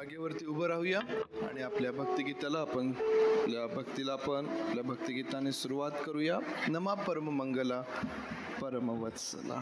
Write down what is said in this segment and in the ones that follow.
जागेवरती उभं राहूया आणि आपल्या भक्तिगीताला आपण आपल्या भक्तिगीताने सुरुवात करूया. नमा परम मंगला परमवत्सला.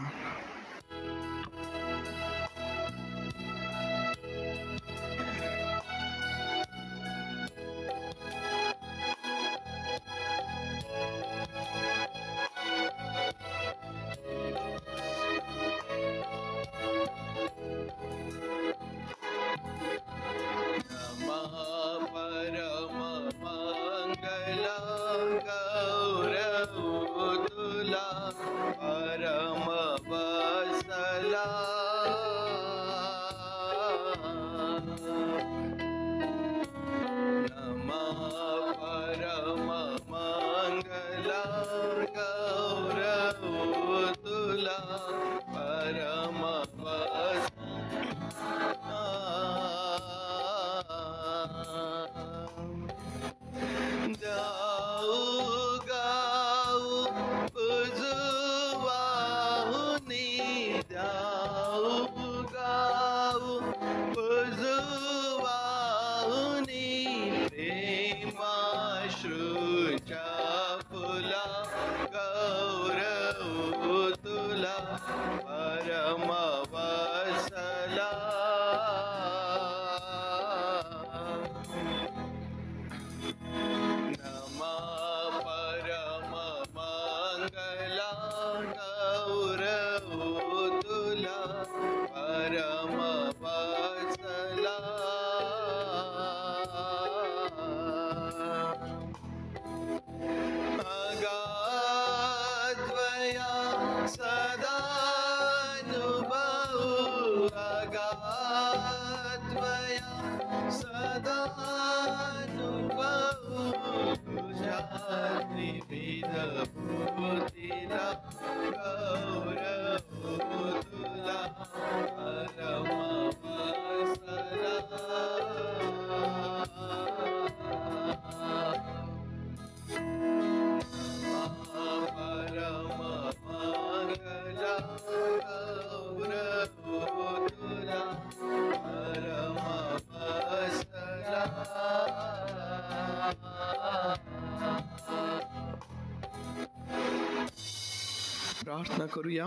प्रार्थना करूया.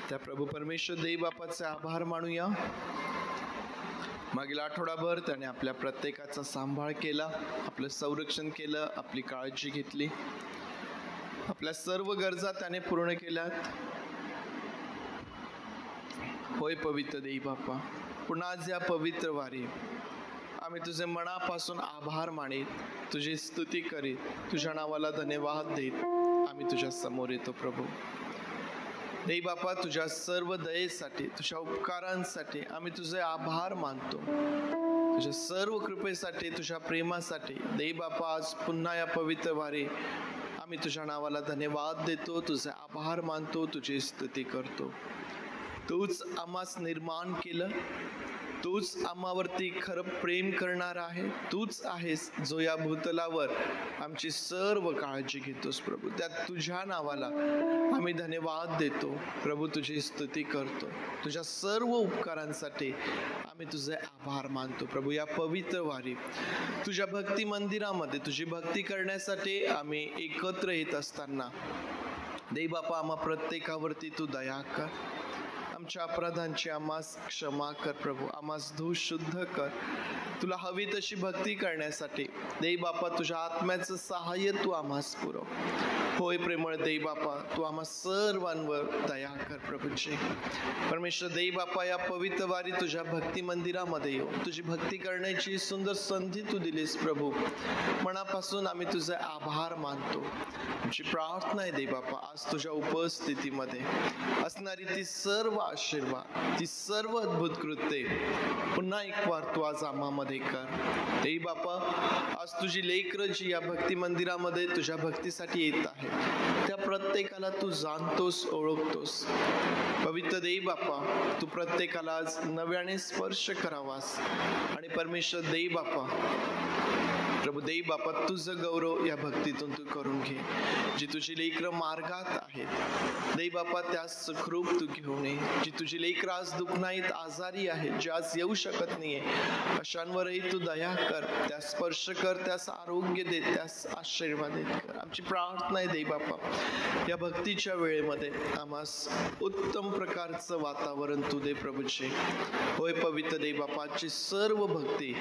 त्या प्रभू परमेश्वर देव बापाचे आभार मानूया. मागील आठवडाभर त्याने आपल्या प्रत्येकाचा सांभाळ केला, आपलं संरक्षण केलं, आपली काळजी घेतली, आपल्या सर्व गरजा त्याने पूर्ण केल्यात. होय पवित्र देव बापा, पुन्हा आज या पवित्र वारी आम्ही तुझे मनापासून आभार मानित, तुझी स्तुती करीत, तुझ्या नावाला धन्यवाद देत आम्ही तुझ्या समोर येतो. प्रभू देव बापा, तुझ्या सर्व दयेसाठी, तुझ्या उपकारांसाठी आम्ही तुझे आभार मानतो. तुझ्या सर्व कृपेसाठी, तुझ्या प्रेमासाठी देव बापा, आज पुन्हा या पवित्र वारी आम्ही तुझ्या नावाला धन्यवाद देतो, तुझे आभार मानतो, तुझी स्तुती करतो. तूच आम्हास निर्माण केलं, तूच आम्हावरती खरं प्रेम करणार आहे, तूच आहेस जो या भूतलावर आमची सर्व काळजी घेतोस. प्रभू त्या तुझ्या नावाला आम्ही धन्यवाद देतो. प्रभू तुझी स्तुती करतो, तुझ्या सर्व उपकारांसाठी आम्ही तुझे आभार मानतो. प्रभू या पवित्र वारी तुझ्या भक्ती मंदिरामध्ये तुझी भक्ती करण्यासाठी आम्ही एकत्र येत असताना देव बापा, आम्हा प्रत्येकावरती तू दया कर. आमच्या अपराधांची आम्हास क्षमा कर. प्रभू आम्हास धू शुद्ध कर. तुला हवी तशी भक्ती करण्यासाठी देव बापा तुझ्या आत्म्याचं सहाय्य तू आम्हास पुरव. होय प्रेमळ देव बापा, तू आम्हा सर्वांवर दया कर. प्रभूजी परमेश्वर देव बापा, या पवित्र वारी तुझ्या भक्ती मंदिरामध्ये येऊ तुझी भक्ती करण्याची सुंदर संधी तू दिलीस. प्रभू मनापासून आम्ही तुझे आभार मानतो. आमची प्रार्थना आहे देव बापा, आज तुझ्या उपस्थितीमध्ये असणारी ती सर्व आशीर्वाद, ती सर्व अद्भुत कृत्ये पुन्हा एक वार तू आज आम्हामध्ये कर. देव बापा, आज तुझी लेकरं जी या भक्ती मंदिरामध्ये तुझ्या भक्तीसाठी येत आहे त्या प्रत्येकाला तू जाणतोस, ओळखतोस. पवित्र देव बापा, तू प्रत्येकाला आज नव्याने स्पर्श करावास आणि परमेश्वर देव बापा प्रभू देई बापा, तुझं गौरव या भक्तीतून तू करून घे. जी तुझी लेकरं मार्गात आहेत देई बापा, त्या सुखरूप तू घेऊन ये. जी तुझी लेकरं आज दुखनाईत आजारी आहेत, जे आज येऊ शकत नाहीये, अशांवरही तू दया कर, त्या स्पर्श कर, त्यास आरोग्य दे, त्यास आशीर्वाद दे. आमची प्रार्थना आहे देई बापा, या भक्तीच्या वेळेमध्ये आम्हास उत्तम प्रकारचं वातावरण तू दे प्रभूचे. होय पवित्र देई बापाची सर्व भक्ती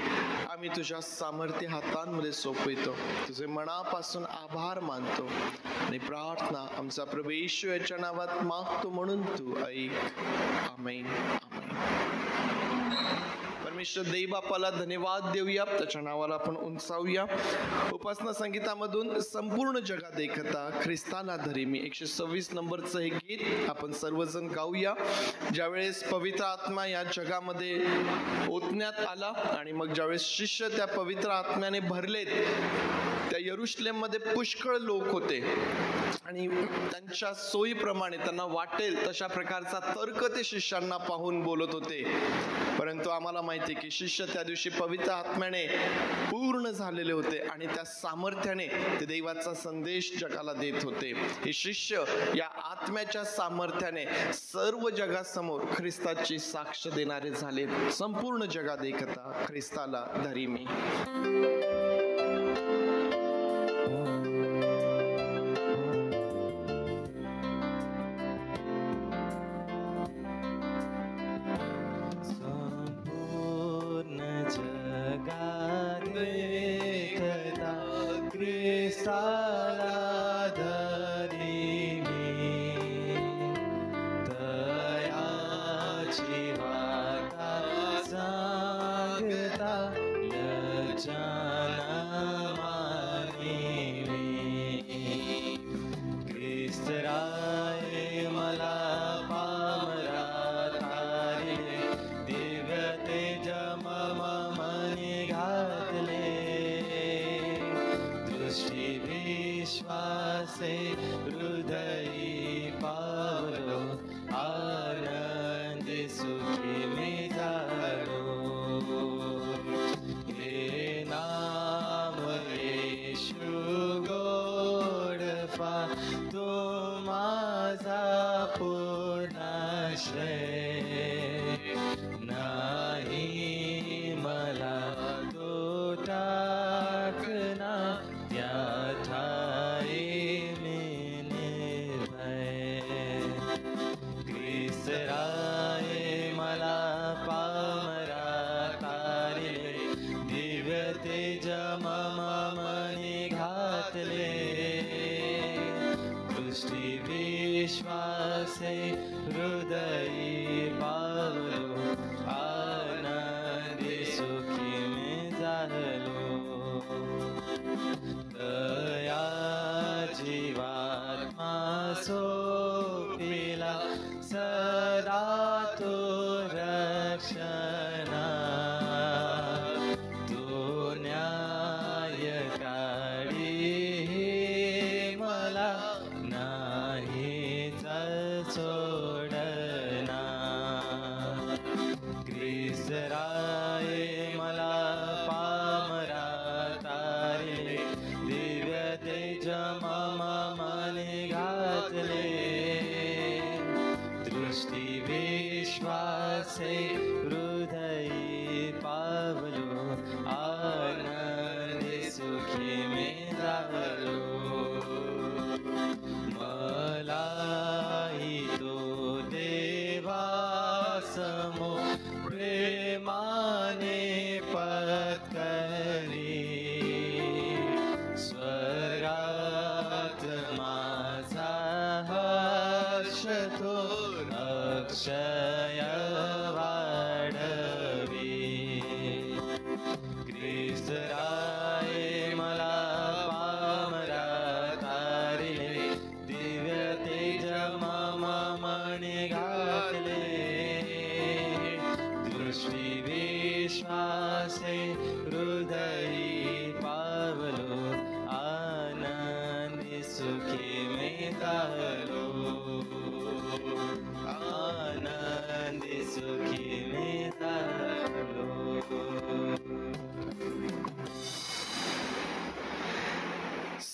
आम्ही तुझ्या सामर्थ्य हातांमध्ये सोपवितो, तुझे मनापासून आभार मानतो आणि प्रार्थना आमचा प्रभू येशू याच्या नावात मागतो म्हणून तू ऐक. आमेन. परमेश्वर देई बापाला धन्यवाद देऊया, त्याच्या नावाला आपण उंचावूया. उपासना संगीतामधून संपूर्ण जगात एकता ख्रिस्ताला धरी मी 126 नंबरचं हे गीत आपण सर्वजण गाऊया. ज्यावेळेस पवित्र आत्मा या जगामध्ये ओतण्यात आला आणि मग ज्यावेळेस शिष्य त्या पवित्र आत्म्याने भरलेत, त्या यरुशलेममध्ये पुष्कळ लोक होते आणि त्यांच्या सोयीप्रमाणे त्यांना वाटेल तशा प्रकारचा तर्क ते शिष्यांना पाहून बोलत होते. परंतु आम्हाला माहिती आहे की शिष्य त्या दिवशी पवित्र आत्म्याने पूर्ण झालेले होते आणि त्या सामर्थ्याने ते देवाचा संदेश जगाला देत होते. हे शिष्य या आत्म्याच्या सामर्थ्याने सर्व जगासमोर ख्रिस्ताची साक्ष देणारे झाले. संपूर्ण जगात एकता ख्रिस्ताला धरी मी.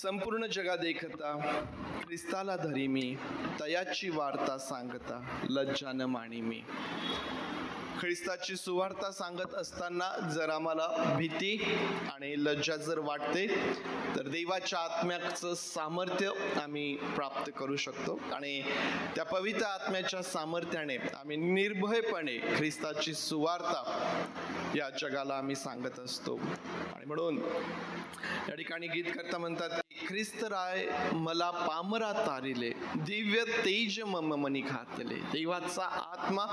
संपूर्ण जगात देखता ख्रिस्ताला धरी मी, तयाची वार्ता सांगता लज्जा न मानी मी. ख्रिस्ताची सुवार्ता सांगत असताना जर आम्हाला भीती आणि लज्जा जर वाटते तर देवाच्या आत्म्याचं सामर्थ्य आम्ही प्राप्त करू शकतो आणि त्या पवित्र आत्म्याच्या सामर्थ्याने आम्ही निर्भयपणे ख्रिस्ताची सुवार्ता या जगाला आम्ही सांगत असतो. आणि म्हणून या ठिकाणी गीतकर्ता म्हणतात की ख्रिस्त राय मला पामरा तारिले, दिव्य तेज मम मनी घातले. देवाचा आत्मा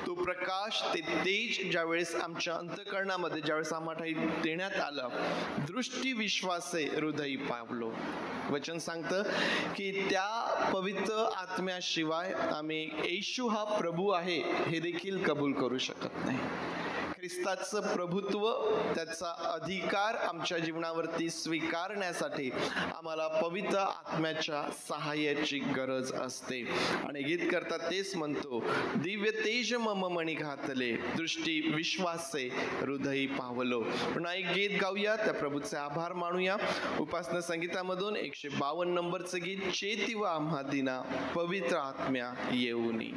तो प्रकाश ते तेज ज्यावेळेस आमच्या अंतःकरणामध्ये ज्यावेळेस आम्हाला देण्यात आलं, दृष्टी विश्वासे हृदयी पावलो. वचन सांगतं की त्या पवित्र आत्म्याशिवाय आम्ही येशू हा प्रभू आहे हे देखील कबूल करू शकत नाही. ख्रिस्ताचं प्रभुत्व, त्याचा अधिकार आमच्या जीवनावरती स्वीकारण्यासाठी आम्हाला पवित्र आत्म्याच्या सहाय्याची गरज असते. आणि गीतकर्ता तेच म्हणतो, दिव्य तेज मम मणी घातले, दृष्टी विश्वासे हृदयी पावलो. पुन्हा एक गीत गाऊया, त्या प्रभूचे आभार मानूया. उपासना संगीतामधून 152 नंबरचं गीत, चेतीव आम्हा दिना पवित्र आत्म्या येऊनी.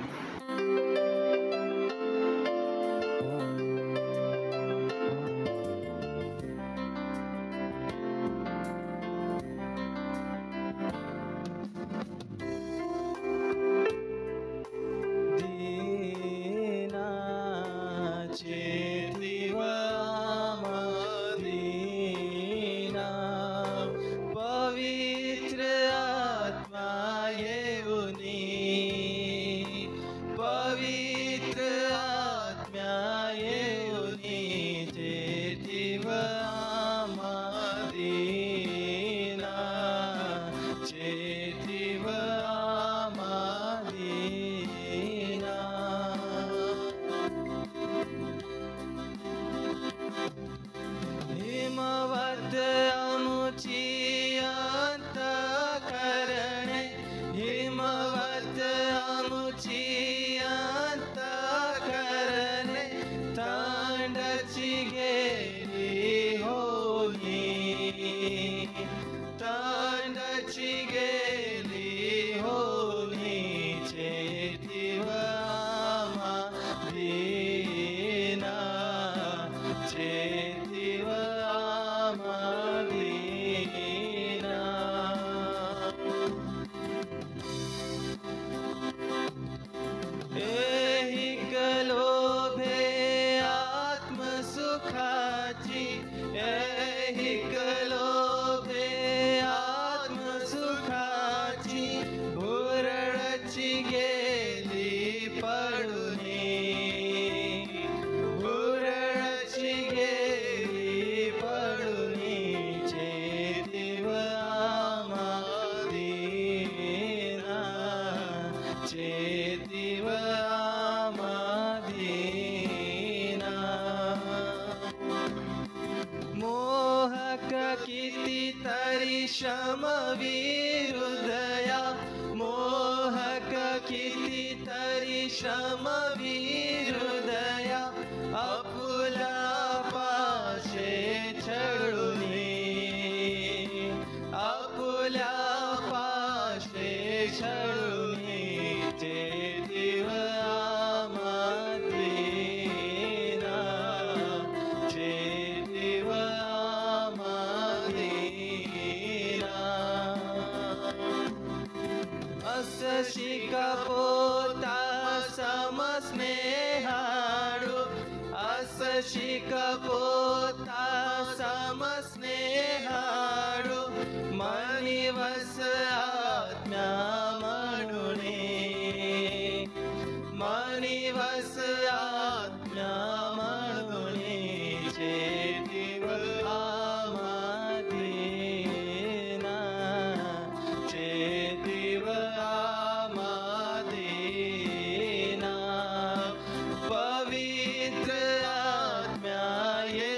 पवित्र आत्म्या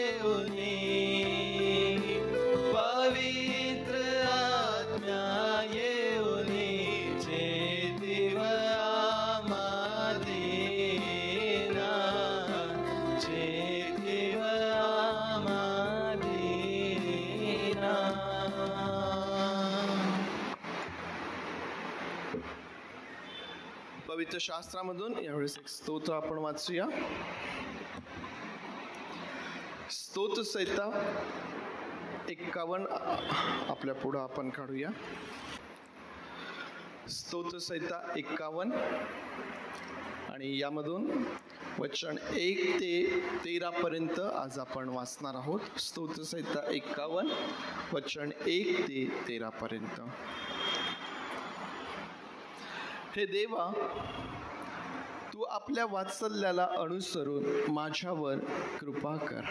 पवित्र शास्त्रामधून यावेळेस एक स्तोत्र आपण वाचूया. स्तोत्र संहिता 51 आपल्या पुढं आपण काढूया. स्तोत्र संहिता 51 आणि यामधून वचन 1 ते 13 पर्यंत आज आपण वाचणार आहोत. स्तोत्र संहिता 51 वचन 1 ते 13 पर्यंत. हे देवा, तू आपल्या वात्सल्याला अनुसरून माझ्यावर कृपा कर.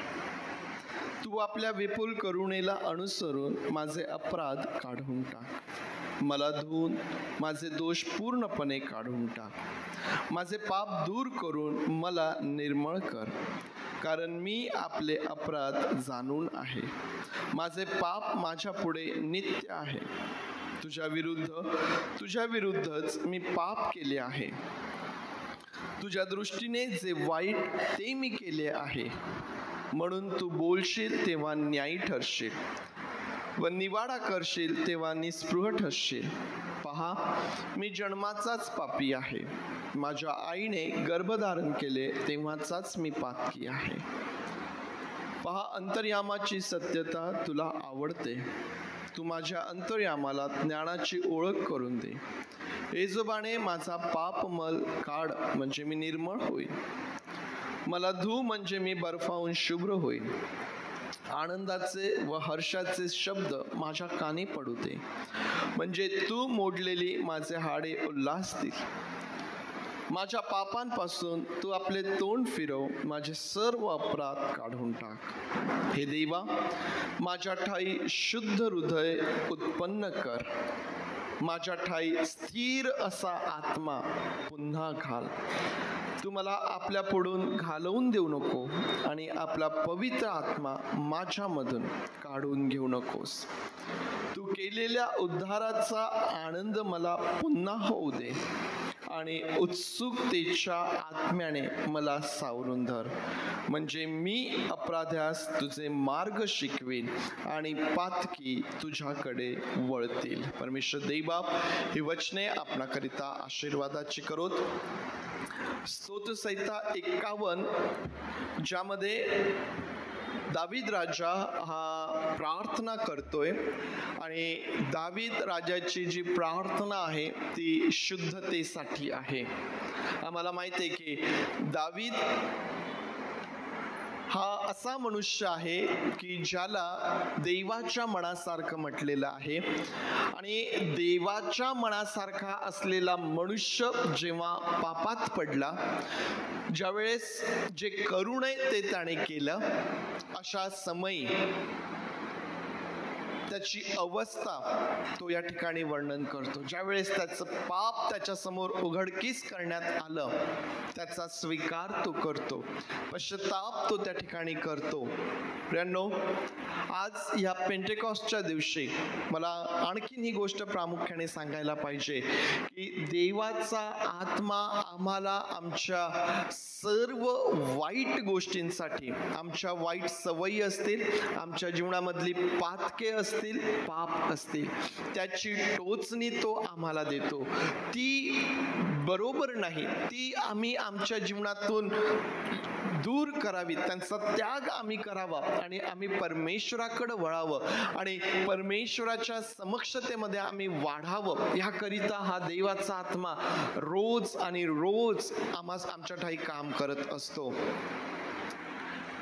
तू आपल्या विपुल करुणेला अनुसरून माझे अपराध काढून टाक. मला धुवून माझे दोष पूर्णपणे काढून टाक. माझे पाप दूर करून मला निर्मळ कर, कारण मी आपले अपराध जाणून आहे. माझे पाप माझ्या पुढे नित्य आहे. तुझ्या विरुद्धच मी पाप केले आहे. तुझ्या दृष्टीने जे वाईट ते मी केले आहे. म्हणून तू बोलशील तेव्हा न्यायी ठरशील व निवाडा करशील तेव्हा निस्पृह ठरशील. पहा, मी जन्माचाच पापी आहे. माझ्या आईने गर्भधारण केले तेव्हाचाच मी पातकी आहे. पहा, अंतर्यामाची सत्यता तुला आवडते. तू माझ्या अंतर्यामाला ज्ञानाची ओळख करून दे. येजोबाने माझा पापमल काढ, म्हणजे मी निर्मळ होईल. मला धू, म्हणजे मी बर्फाहून शुभ्र होईल. आनंदाचे व हर्षाचे शब्द माझ्या कानी पडू दे, म्हणजे तू मोडलेली माझे हाडे उल्हासतील. माझ्या पापांपासून तू आपले तोंड फिरव, माझे सर्व अपराध काढून टाक. हे देवा, माझ्या ठाई शुद्ध हृदय उत्पन्न कर. माझ्या ठाई स्थिर असा आत्मा पुन्हा घाल. तू मला आपल्या पुढून घालवून देऊ नको आणि आपला पवित्र आत्मा माझ्यामधून काढून घेऊ नकोस. तू केलेल्या उद्धाराचा आनंद मला पुन्हा होऊ दे आणि उत्सुकतेच्या आत्म्याने मला सावरून धर, म्हणजे मी अपराध्यास तुझे मार्ग शिकवीन आणि पातकी तुझ्याकडे वळतील. परमेश्वर देवबाप, ही वचने आपणाकरिता आशीर्वादाची करोत. स्तोत्र संहिता 51 ज्यामध्ये दावीद राजा हा प्रार्थना करतोय आणि दावीद राजाची जी प्रार्थना आहे ती शुद्धतेसाठी आहे. आम्हाला माहिती आहे की दावीद हा असा मनुष्य आहे की ज्याला देवाच्या मनासारखं म्हटलेलं आहे. आणि देवाच्या मनासारखा असलेला मनुष्य जेव्हा पापात पडला, ज्यावेळेस जे करू नये ते त्याने केलं, अशा समयी त्याची अवस्था तो या ठिकाणी वर्णन करतो. ज्यावेळेस त्याचं पाप त्याच्या समोर उघडकीस करण्यात आलं, त्याचा स्वीकार तो करतो, पश्चाताप तो त्या ठिकाणी करतो. प्रियांनो, आज या पेंटेकॉस्टच्या दिवशी मला आणखीन ही गोष्ट प्रामुख्याने सांगायला पाहिजे की देवाचा आत्मा आम्हाला आमच्या सर्व वाईट गोष्टींसाठी, आमच्या वाईट सवयी असतील, आमच्या जीवनामधली पातके असतील, पाप असतील, त्याची टोचणी तो आम्हाला देतो. ती बरोबर नाही, ती आम्ही आमच्या जीवनातून दूर करावी, त्यांचा त्याग आम्ही करावा आणि आम्ही परमेश्वराकडे वळावं आणि परमेश्वराच्या समक्षतेमध्ये आम्ही वाढावं. याकरिता हा देवाचा आत्मा रोज आणि रोज आमच्या ठाई काम करत असतो.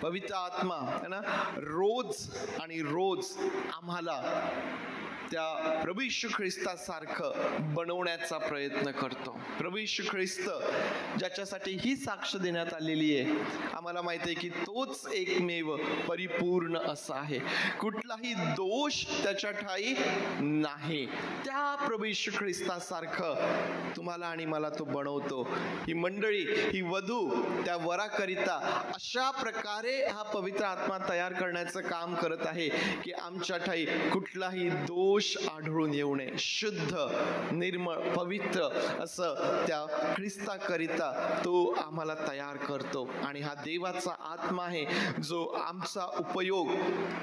पवित्र आत्मा है ना, रोज आणि रोज आम्हाला त्या प्रभू येशू ख्रिस्तासारखं बनवण्याचा प्रयत्न करतो. प्रभू येशू ख्रिस्त ज्याच्यासाठी ही साक्ष देण्यात आलेली आहे, आम्हाला माहिती आहे की तोच एकमेव परिपूर्ण असा आहे. कुठलाही दोष त्याच्या ठाई नाही. त्या प्रभू येशू ख्रिस्तासारखं तुम्हाला आणि मला तो बनवतो. ही मंडळी, ही वधू त्या वराकरिता अशा प्रकारे हा पवित्र आत्मा तयार करण्याचं काम करत आहे की आमच्या ठाई कुठलाही दोष दोष आढळून येऊ नये, शुद्ध निर्मळ पवित्र असं त्या ख्रिस्ताकरिता तो आम्हाला तयार करतो. आणि हा देवाचा आत्मा आहे जो आमचा उपयोग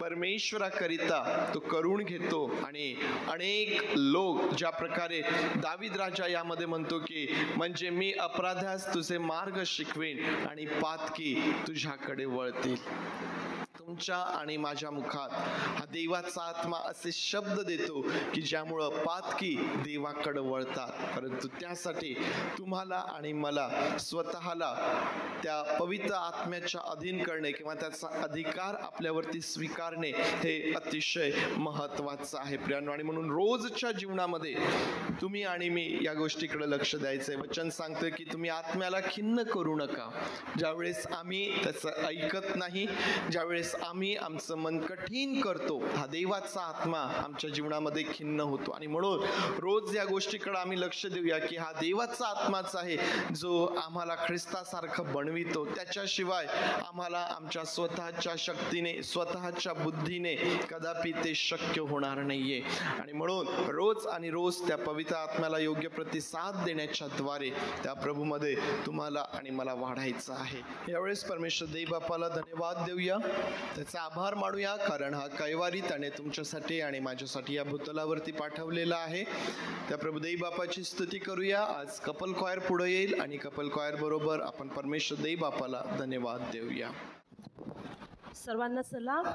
परमेश्वराकरिता तो करून घेतो. आणि अनेक लोक ज्या प्रकारे दावीद राजा यामध्ये म्हणतो की म्हणजे मी अपराध्यास तुझे मार्ग शिकवेन आणि पातकी तुझ्याकडे वळतील. तुमच्या आणि माझ्या मुखात हा देवाचा आत्मा असे शब्द देतो की ज्यामुळं पातकी देवाकडे वळतात. परंतु त्यासाठी तुम्हाला आणि मला स्वतःला त्या पवित्र आत्म्याच्या अधीन करणे किंवा त्याचा अधिकार आपल्यावरती स्वीकारणे हे अतिशय महत्वाचं आहे प्रियांनो. आणि म्हणून रोजच्या जीवनामध्ये तुम्ही आणि मी या गोष्टीकडे लक्ष द्यायचंय. वचन सांगतोय की तुम्ही आत्म्याला खिन्न करू नका. ज्यावेळेस आम्ही त्याचं ऐकत नाही, ज्यावेळेस आम्ही आमचं मन कठीण करतो, हा देवाचा आत्मा आमच्या जीवनामध्ये खिन्न होतो. आणि म्हणून रोज या गोष्टीकडे आम्ही लक्ष देऊया की हा देवाचा आत्माच आहे जो आम्हाला ख्रिस्तासारखं बनवितो. त्याच्याशिवाय आम्हाला आमच्या स्वतःच्या शक्तीने, स्वतःच्या बुद्धीने कदापि ते शक्य होणार नाहीये. आणि म्हणून रोज आणि रोज त्या पवित्र आत्म्याला योग्य प्रतिसाद देण्याच्या द्वारे त्या प्रभूमध्ये तुम्हाला आणि मला वाढायचं आहे. यावेळेस परमेश्वर देव बापाला धन्यवाद देऊया, त्याचा आभार मानूया, कारण हा कैवारी त्याने तुमच्यासाठी आणि माझ्यासाठी या भूतलावरती पाठवलेला आहे. त्या प्रभू देव बापाची स्तुती करूया. आज कपल क्वायर पुढे येईल आणि कपल क्वायर बरोबर आपण परमेश्वर देव बापाला धन्यवाद देऊया. सर्वांना सलाम.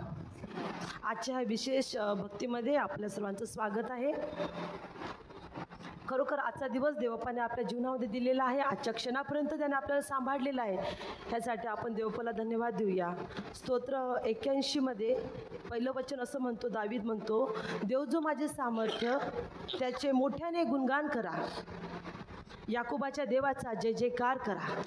आजच्या विशेष भक्तीमध्ये आपल्या सर्वांचं स्वागत आहे. खरोखर आजचा दिवस देवप्पाने आपल्या जीवनामध्ये दिलेला आहे. आजच्या क्षणापर्यंत त्याने आपल्याला सांभाळलेला आहे. ह्यासाठी आपण देवप्पाला धन्यवाद देऊया. स्तोत्र 81 मध्ये पहिलं वचन असं म्हणतो, दावीद म्हणतो, देव जो माझे सामर्थ्य त्याचे मोठ्याने गुणगान करा, याकोबाच्या देवाचा जय जयकार करा.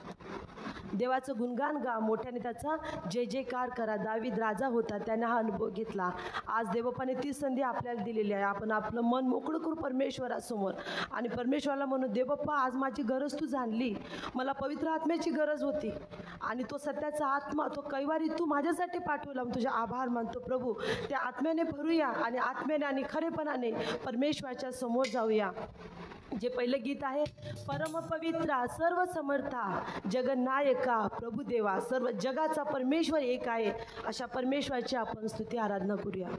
देवाचं गुणगान गा, मोठ्याने त्याचा जय जयकार करा. दावीद राजा होता, त्याने हा अनुभव घेतला. आज देवप्पाने ती संधी आपल्याला दिलेली आहे. आपण आपलं मन मोकळं करू परमेश्वरासमोर आणि परमेश्वराला म्हणू, देवप्पा आज माझी गरज तू जाणली, मला पवित्र आत्म्याची गरज होती आणि तो सत्याचा आत्मा, तो कैवारी तू माझ्यासाठी पाठवला. तुझे आभार मानतो प्रभू. त्या आत्म्याने भरूया आणि आत्म्याने आणि खरेपणाने परमेश्वराच्या समोर जाऊया. जे पहिलं गीत आहे, परमपवित्रा सर्व समर्था जगन्नायका प्रभुदेवा, सर्व जगाचा परमेश्वर एक आहे, अशा परमेश्वराची आपण स्तुती आराधना करूया.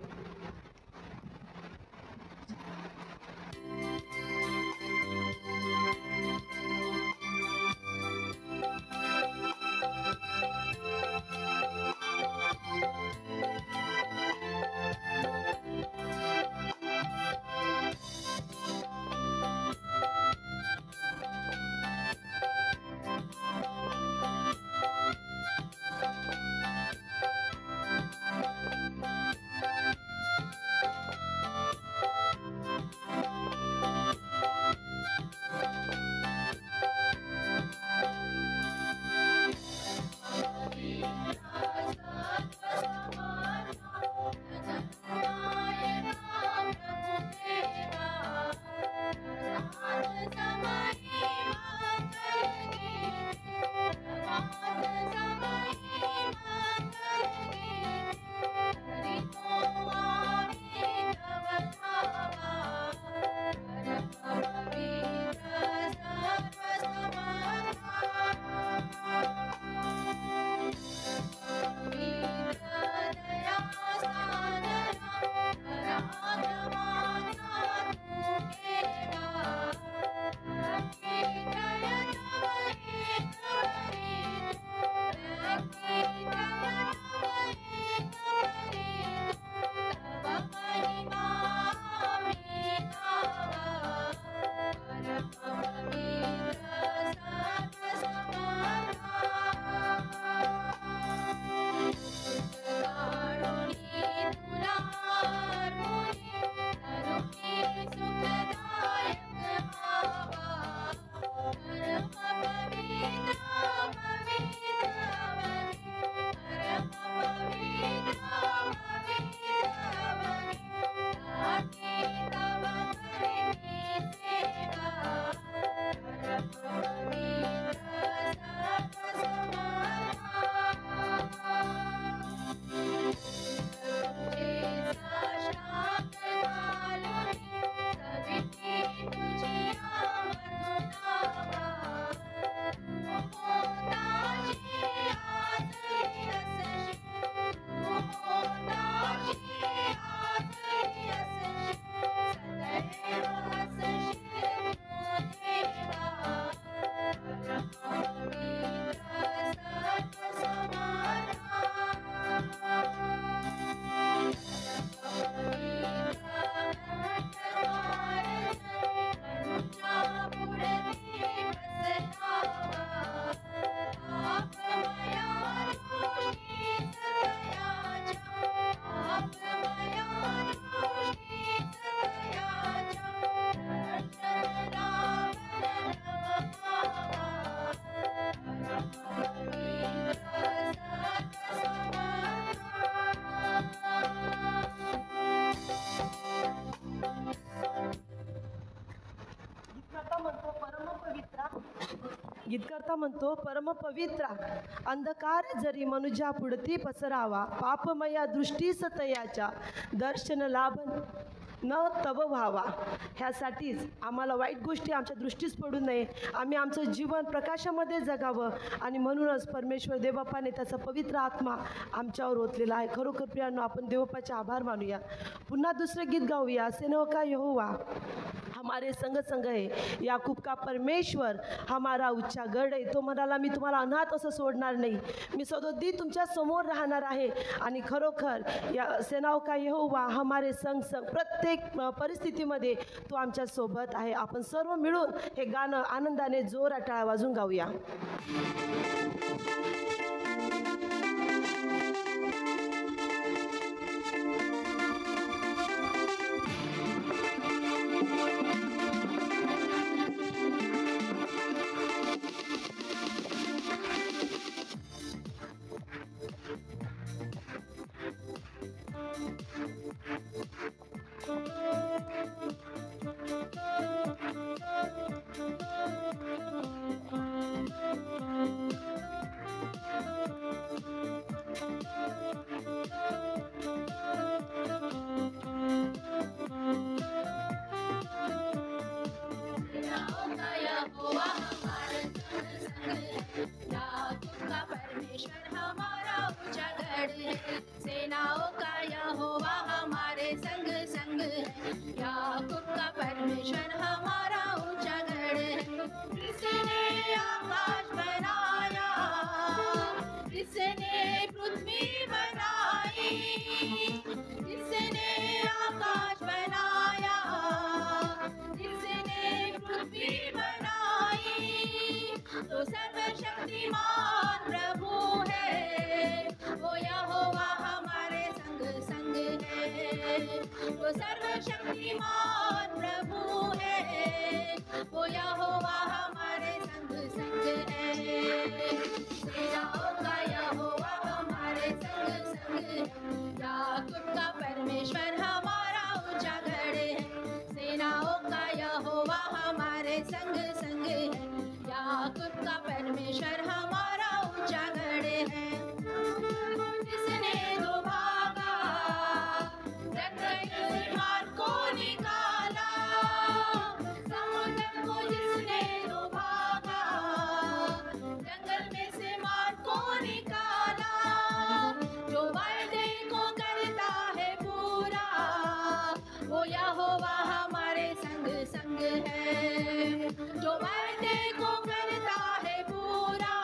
गीतकर्ता म्हणतो, परमपवित्र अंधकार जरी मनुजा पुढती पसरावा, पापमया दृष्टीस तयाच्या दर्शन लाभ न तव व्हावा. ह्यासाठीच आम्हाला वाईट गोष्टी आमच्या दृष्टीस पडू नये, आम्ही आमचं जीवन प्रकाशामध्ये जगावं आणि म्हणूनच परमेश्वर देवबापाने त्याचा पवित्र आत्मा आमच्यावर ओतलेला आहे. खरोखर प्रियांनो, आपण देवबापाचे आभार मानूया. पुन्हा दुसरं गीत गाऊया. असे नव का यहोवा हमारे संग संग है, याकूब का परमेश्वर हमारा उच्चा गड आहे. तो म्हणाला, मी तुम्हाला अनाथ असं सोडणार नाही, मी सदोदी तुमच्या समोर राहणार आहे. आणि खरोखर या सेनाओं का यहोवा हमारे संग संग प्रत्येक परिस्थितीमध्ये तो आमच्या सोबत आहे. आपण सर्व मिळून हे गाणं आनंदाने जोरात टाळ्या वाजून गाऊया. सेनाओं का यहोवा हमारे संग संग है, याकूब का परमेश्वर हमारा ऊंचा गढ़ है. जिसने आकाश बनाया, जिसने पृथ्वी बनाई, जिसने आकाश बनाया, जिसने पृथ्वी बनाई, तो सर्वशक्तिमान प्रभु है, वो यहोवा हमारे संग संग है. वो सर्वशक्तिमान प्रभु है, वो यहोवा हमारे संग संग है. सेनाओं का यहोवा हमारे संग संग है, याकूब का परमेश्वर हमारा ऊंचा गढ़ है. सेनाओं का यहोवा हमारे संग संग है, याकूब का परमेश्वर हमारा ऊंचा गढ़ है. जिसने दो भागा जंगल मार को निकाला, समुद्र को जिसने दो भागा जंगल में से मार को निकाला, जो वायदे को करता है पूरा, वो यहोवा हमारे संग संग है. जो वायदे को करता है पूरा,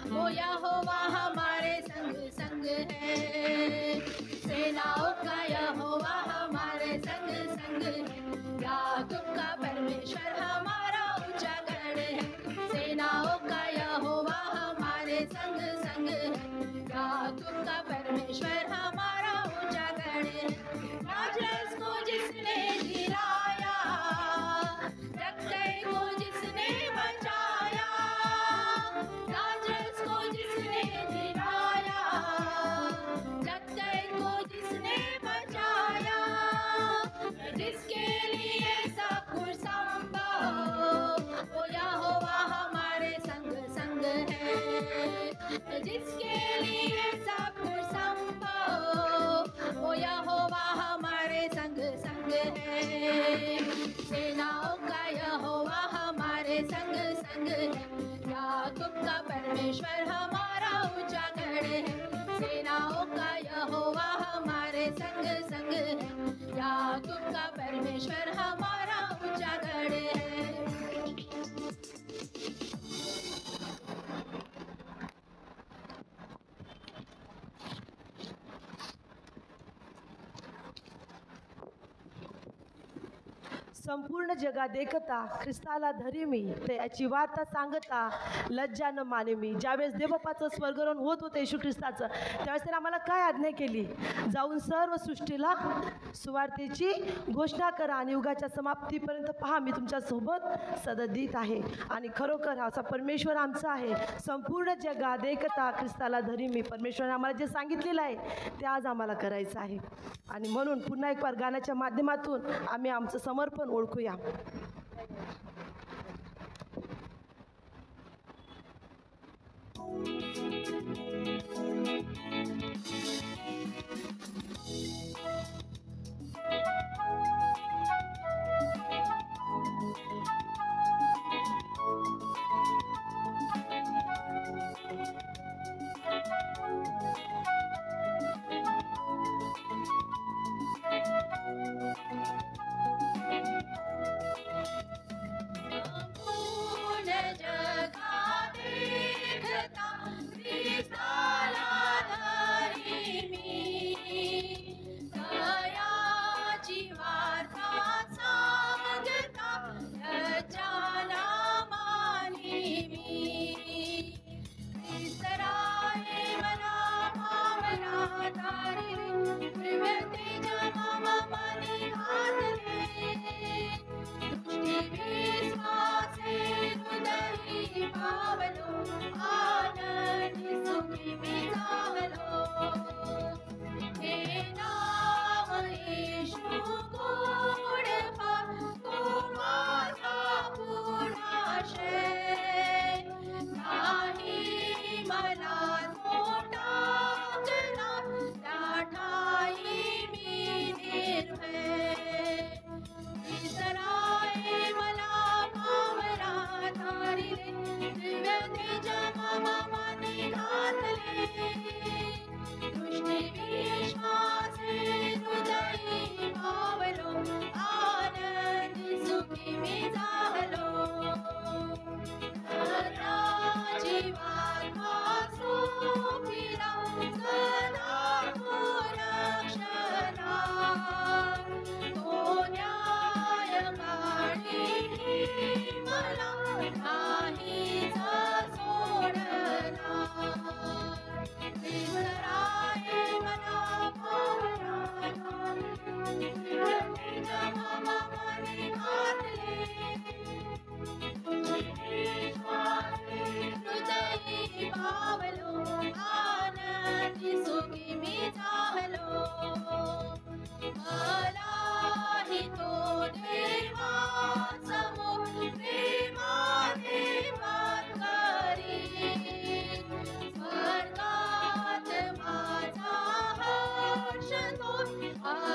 वो यहोवा हमारे संग संग है. सेनाओं का यहोवा हमारे संग संग है, याकूब का परमेश्वर हमारा ऊंचा गढ़ है. सेनाओं का यहोवा हमारे संग संग है, याकूब का परमेश्वर हमारा ऊंचा गढ़ है. राजस को जिसने गिराया, जक्कई को जिसने बचाया, राजस को जिसने गिराया, जक्कई को जिसने बचाया, जिसके लिए सब कुछ संभव, वो यहोवा हमारे संग संग है. जिसके लिए सब कुछ संभव, वो यहोवा हमारे संग संग है. सेनाओं का यहोवा हमारे संग संग है, याकूब का परमेश्वर हमारा ऊंचा गढ़ है. सेनाओं का यहोवा हमारे संग संग है, याकूब का परमेश्वर हमारा ऊंचा गढ़ है. संपूर्ण जगा देखता ख्रिस्ताला धरी मी, ते याची वार्ता सांगता लज्जा न माने मी. ज्यावेळेस देवबापाचं स्वर्गारोहण होत होतं येशू ख्रिस्ताचं, त्यावेळेस त्याने आम्हाला काय आज्ञा केली? जाऊन सर्व सृष्टीला सुवार्तेची घोषणा करा आणि युगाच्या समाप्तीपर्यंत पहा, मी तुमच्यासोबत सददीत आहे. आणि खरोखर असा परमेश्वर आमचा आहे. संपूर्ण जगा देखता ख्रिस्ताला धरी मी, परमेश्वराने आम्हाला जे सांगितलेलं आहे ते आज आम्हाला करायचं आहे. आणि म्हणून पुन्हा एक बार गाण्याच्या माध्यमातून आम्ही आमचं समर्पण ओळखूया.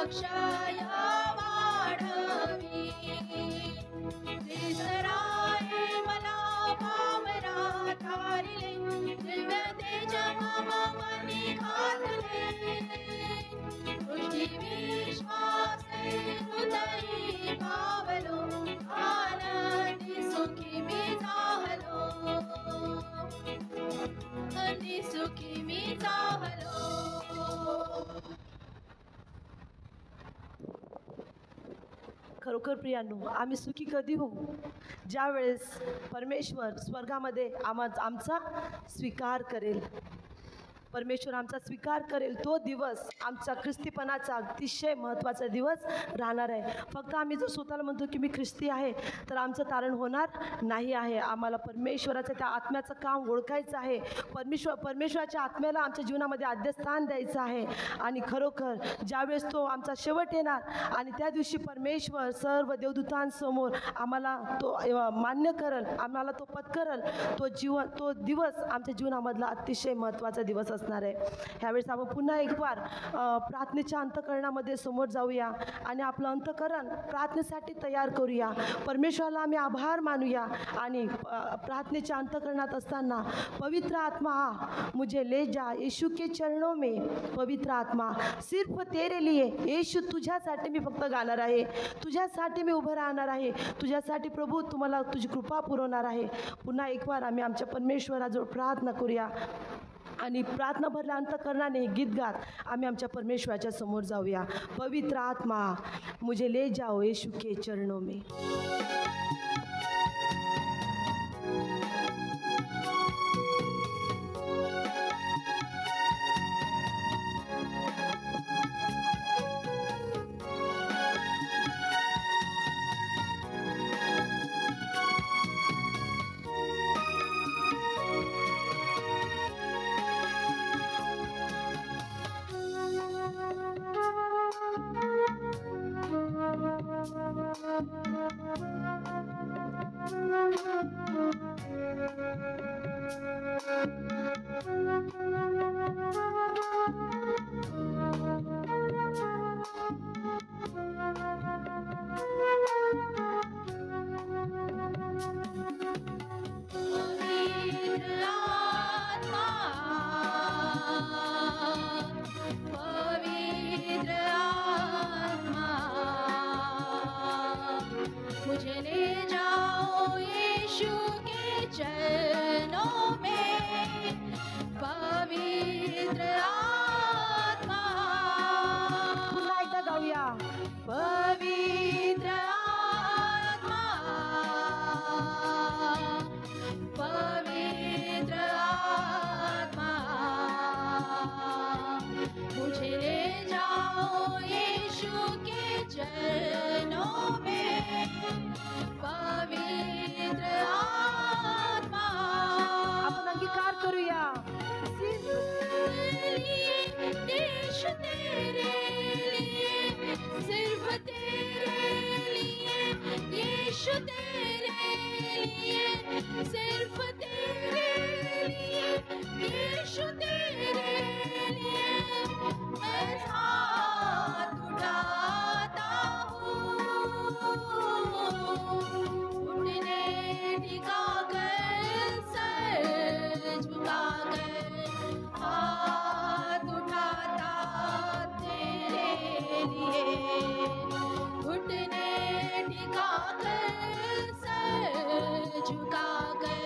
अक्षय वाढवी विसराये मला भावना तारिले दिव्य तेज मम मनी घातले दृष्टी विश्वासे हृदयी पावलो आनंदी सुखी मी झालो आनंदी सुखी मी झालो. खरोखर प्रियांनो, आम्ही सुखी कधी होऊ? ज्या वेळेस परमेश्वर स्वर्गामध्ये आमचा स्वीकार करेल. परमेश्वर आमचा स्वीकार करेल तो दिवस आमचा ख्रिस्तीपणाचा अतिशय महत्त्वाचा दिवस राहणार आहे. फक्त आम्ही जर स्वतःला म्हणतो की मी ख्रिस्ती आहे तर आमचं तारण होणार नाही आहे. आम्हाला परमेश्वराचं त्या आत्म्याचं काम ओळखायचं आहे. परमेश्वराच्या आत्म्याला आमच्या जीवनामध्ये आद्यस्थान द्यायचं आहे. आणि खरोखर ज्यावेळेस तो आमचा शेवट येणार आणि त्या दिवशी परमेश्वर सर्व देवदूतांसमोर आम्हाला तो मान्य करल, आम्हाला तो पत्करल, तो दिवस आमच्या जीवनामधला अतिशय महत्त्वाचा दिवस असणार आहे. ह्यावेळेस आपण पुन्हा एक बार प्रार्थनेच्या अंतःकरणामध्ये समोर जाऊया आणि आपलं अंतःकरण प्रार्थनेसाठी तयार करूया. परमेश्वराला आम्ही आभार मानूया आणि प्रार्थनेच्या अंतःकरणात असताना पवित्र आत्मा मुझे ले जा यीशु के चरणों में. पवित्र आत्मा सिर्फ तेरे लिए येशू, तुझ्यासाठी मी फक्त गाणार आहे, तुझ्यासाठी मी उभं राहणार आहे, तुझ्यासाठी प्रभू तुम्हाला तुझी कृपा पुरवणार आहे. पुन्हा एक बार आम्ही आमच्या परमेश्वराजवळ प्रार्थना करूया आणि प्रार्थना भरल्या अंतःकरणाने गीत गात आम्ही आमच्या परमेश्वराच्या समोर जाऊया. पवित्र आत्मा मुझे ले जाओ यीशु के चरणों में. मुझे ले जाओ यीशु के चरणों में. पवित्र आत्मा, पुन्हा एकदा गाऊया. पवित्र आत्मा, पवित्र आत्मा, मुझे ले जाओ यीशु के चरणों में. पवित्र आत्मा, आपण अंगीकार करूया. यीशु तेरे लिए, सिर्फ तेरे लिए, यीशु तेरे लिए, सिर्फ तेरे लिए, यीशु तेरे लिए मैं हाथ उठाता हूँ. घुटने टिकाकर सर झुकाकर हाथ उठाता तेरे लिए. घुटने टिकाकर सर झुकाकर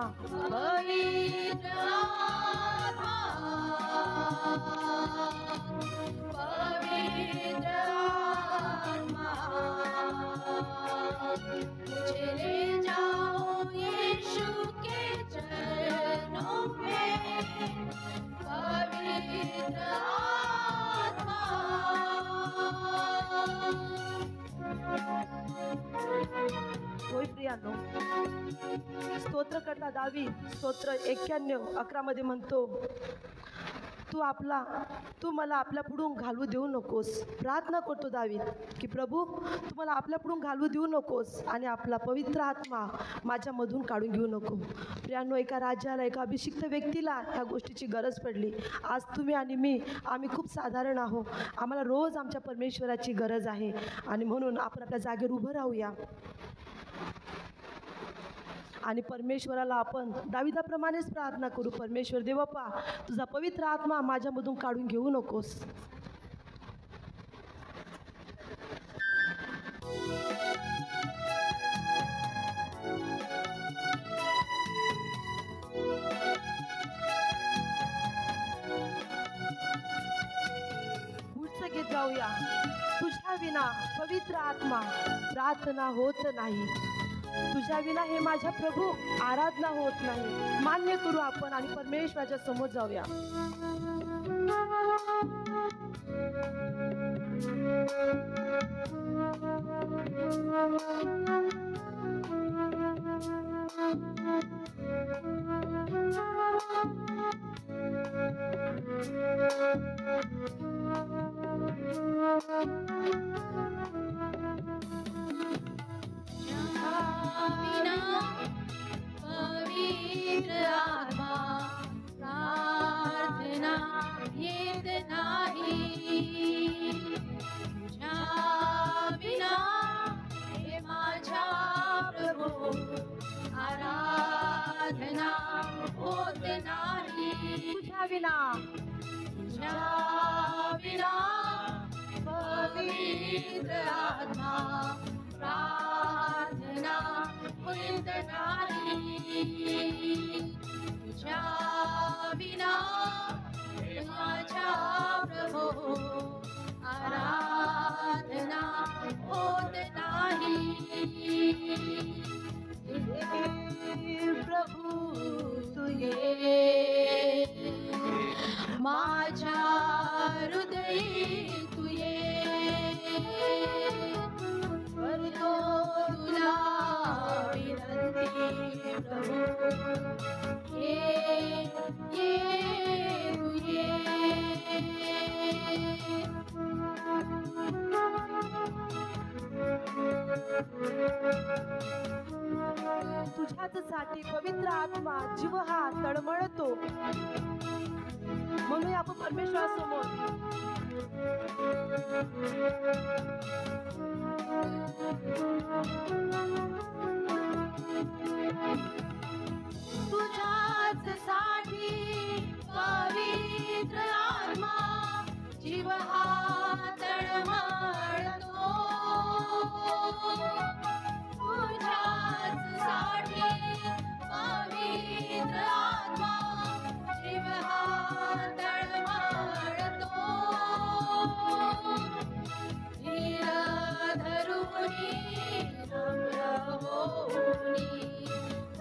पवित्र आत्मा पवित्र आत्मा मुझे ले जाओ यीशु के चरणों में पवित्र आत्मा होय प्रियानो, स्तोत्रकर्ता दावीद स्तोत्र 91:11 मध्ये म्हणतो, तू मला आपल्या पुढून घालवू देऊ नकोस. प्रार्थना करतो दावीद की प्रभू तू मला आपल्या पुढून घालवू देऊ नकोस आणि आपला पवित्र आत्मा माझ्यामधून काढून घेऊ नको. प्रियानो, एका राजाला, एका अभिषिक्त व्यक्तीला ह्या गोष्टीची गरज पडली. आज तुम्ही आणि मी आम्ही खूप साधारण आहोत. आम्हाला रोज आमच्या परमेश्वराची गरज आहे आणि म्हणून आपण आपल्या जागेवर उभं राहूया आणि परमेश्वराला आपण दाविदाप्रमाणेच प्रार्थना करू. परमेश्वर देवप्पा, तुझा पवित्र आत्मा माझ्यामधून काढून घेऊ नकोस. पुढचं गीत गाऊया. तुझ्या विना पवित्र आत्मा प्रार्थना होत नाही. तुझ्या विना हे माझ्या प्रभू आराधना होत नाही. मान्य करू आपण आणि परमेश्वराच्या समोर जाऊया. विना पवित्र आत्मा प्रार्थना येत नाही. तुझ्या विना हे माझ्या प्रभू आराधना होत नाही. तुझ्या विना तुझ्या विना पवित्र आत्मा प्रार्थना होत नाही. तुझ्या विना माझ्या प्रभू आराधना होत नाही. प्रभू तू ये माझ्या हृदयी तू ये. करतो तुला विनंती प्रभू ये ये तू ये. तुझ्याच साठी पवित्र आत्मा जीव हा तळमळतो. म्हणून आपण परमेश्वरासमोर तुझ्याच साठी पवित्र आत्मा जीव हा तळमळतो. तुझ्याच साठी पवित्र आत्मा जीव हा तळमळतो. धीर धरुनी नम्र होऊनी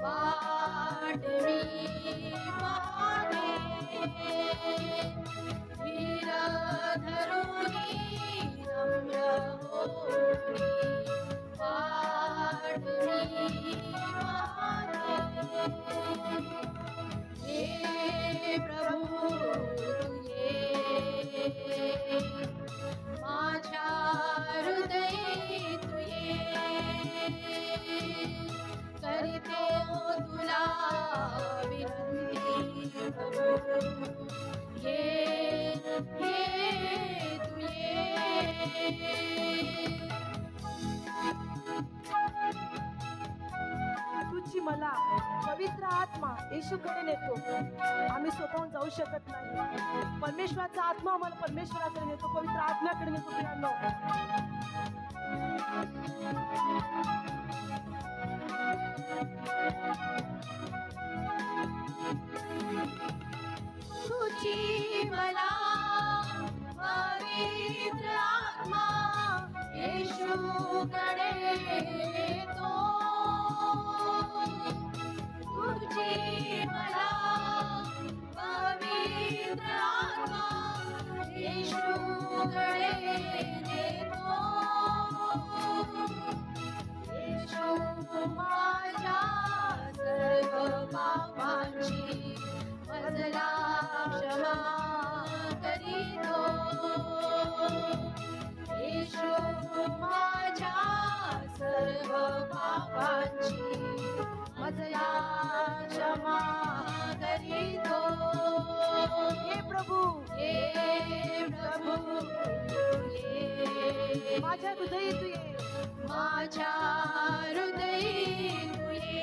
वाट मी पाहते. धीर धरुनी नम्र होऊनी वाट मी पाहते. हे प्रभू तू ये माझ्या हृदयी तू ये. करते तुला विनंती प्रभू ये ये तू ये. तुझी मला पवित्र आत्मा येशूकडे नेतो. आम्ही स्वतःहून जाऊ शकत नाही. परमेश्वराचा आत्मा आम्हाला परमेश्वराकडे नेतो, पवित्र आत्म्याकडे नेतो. प्रियांनो, मला पवित्र आत्मा येशूकडे नेतो. तुझी मला पवित्र आत्मा येशूकडे नेतो. येशू माझ्या सर्व पापांची मजला क्षमा करीतो. येशू माझ्या सर्व पापांची मजला क्षमा करीतो. हे प्रभू हे प्रभू ये माझ्या हृदयी तू ये. माझ्या हृदयी तू ये.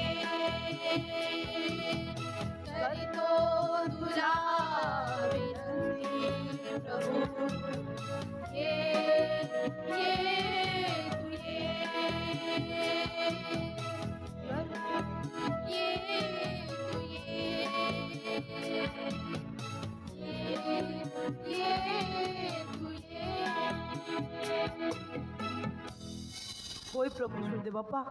करीतो तुला विनंती प्रभू. ये तू ये. ये तू ये तू ये. होय प्रभू दे बाप्पा,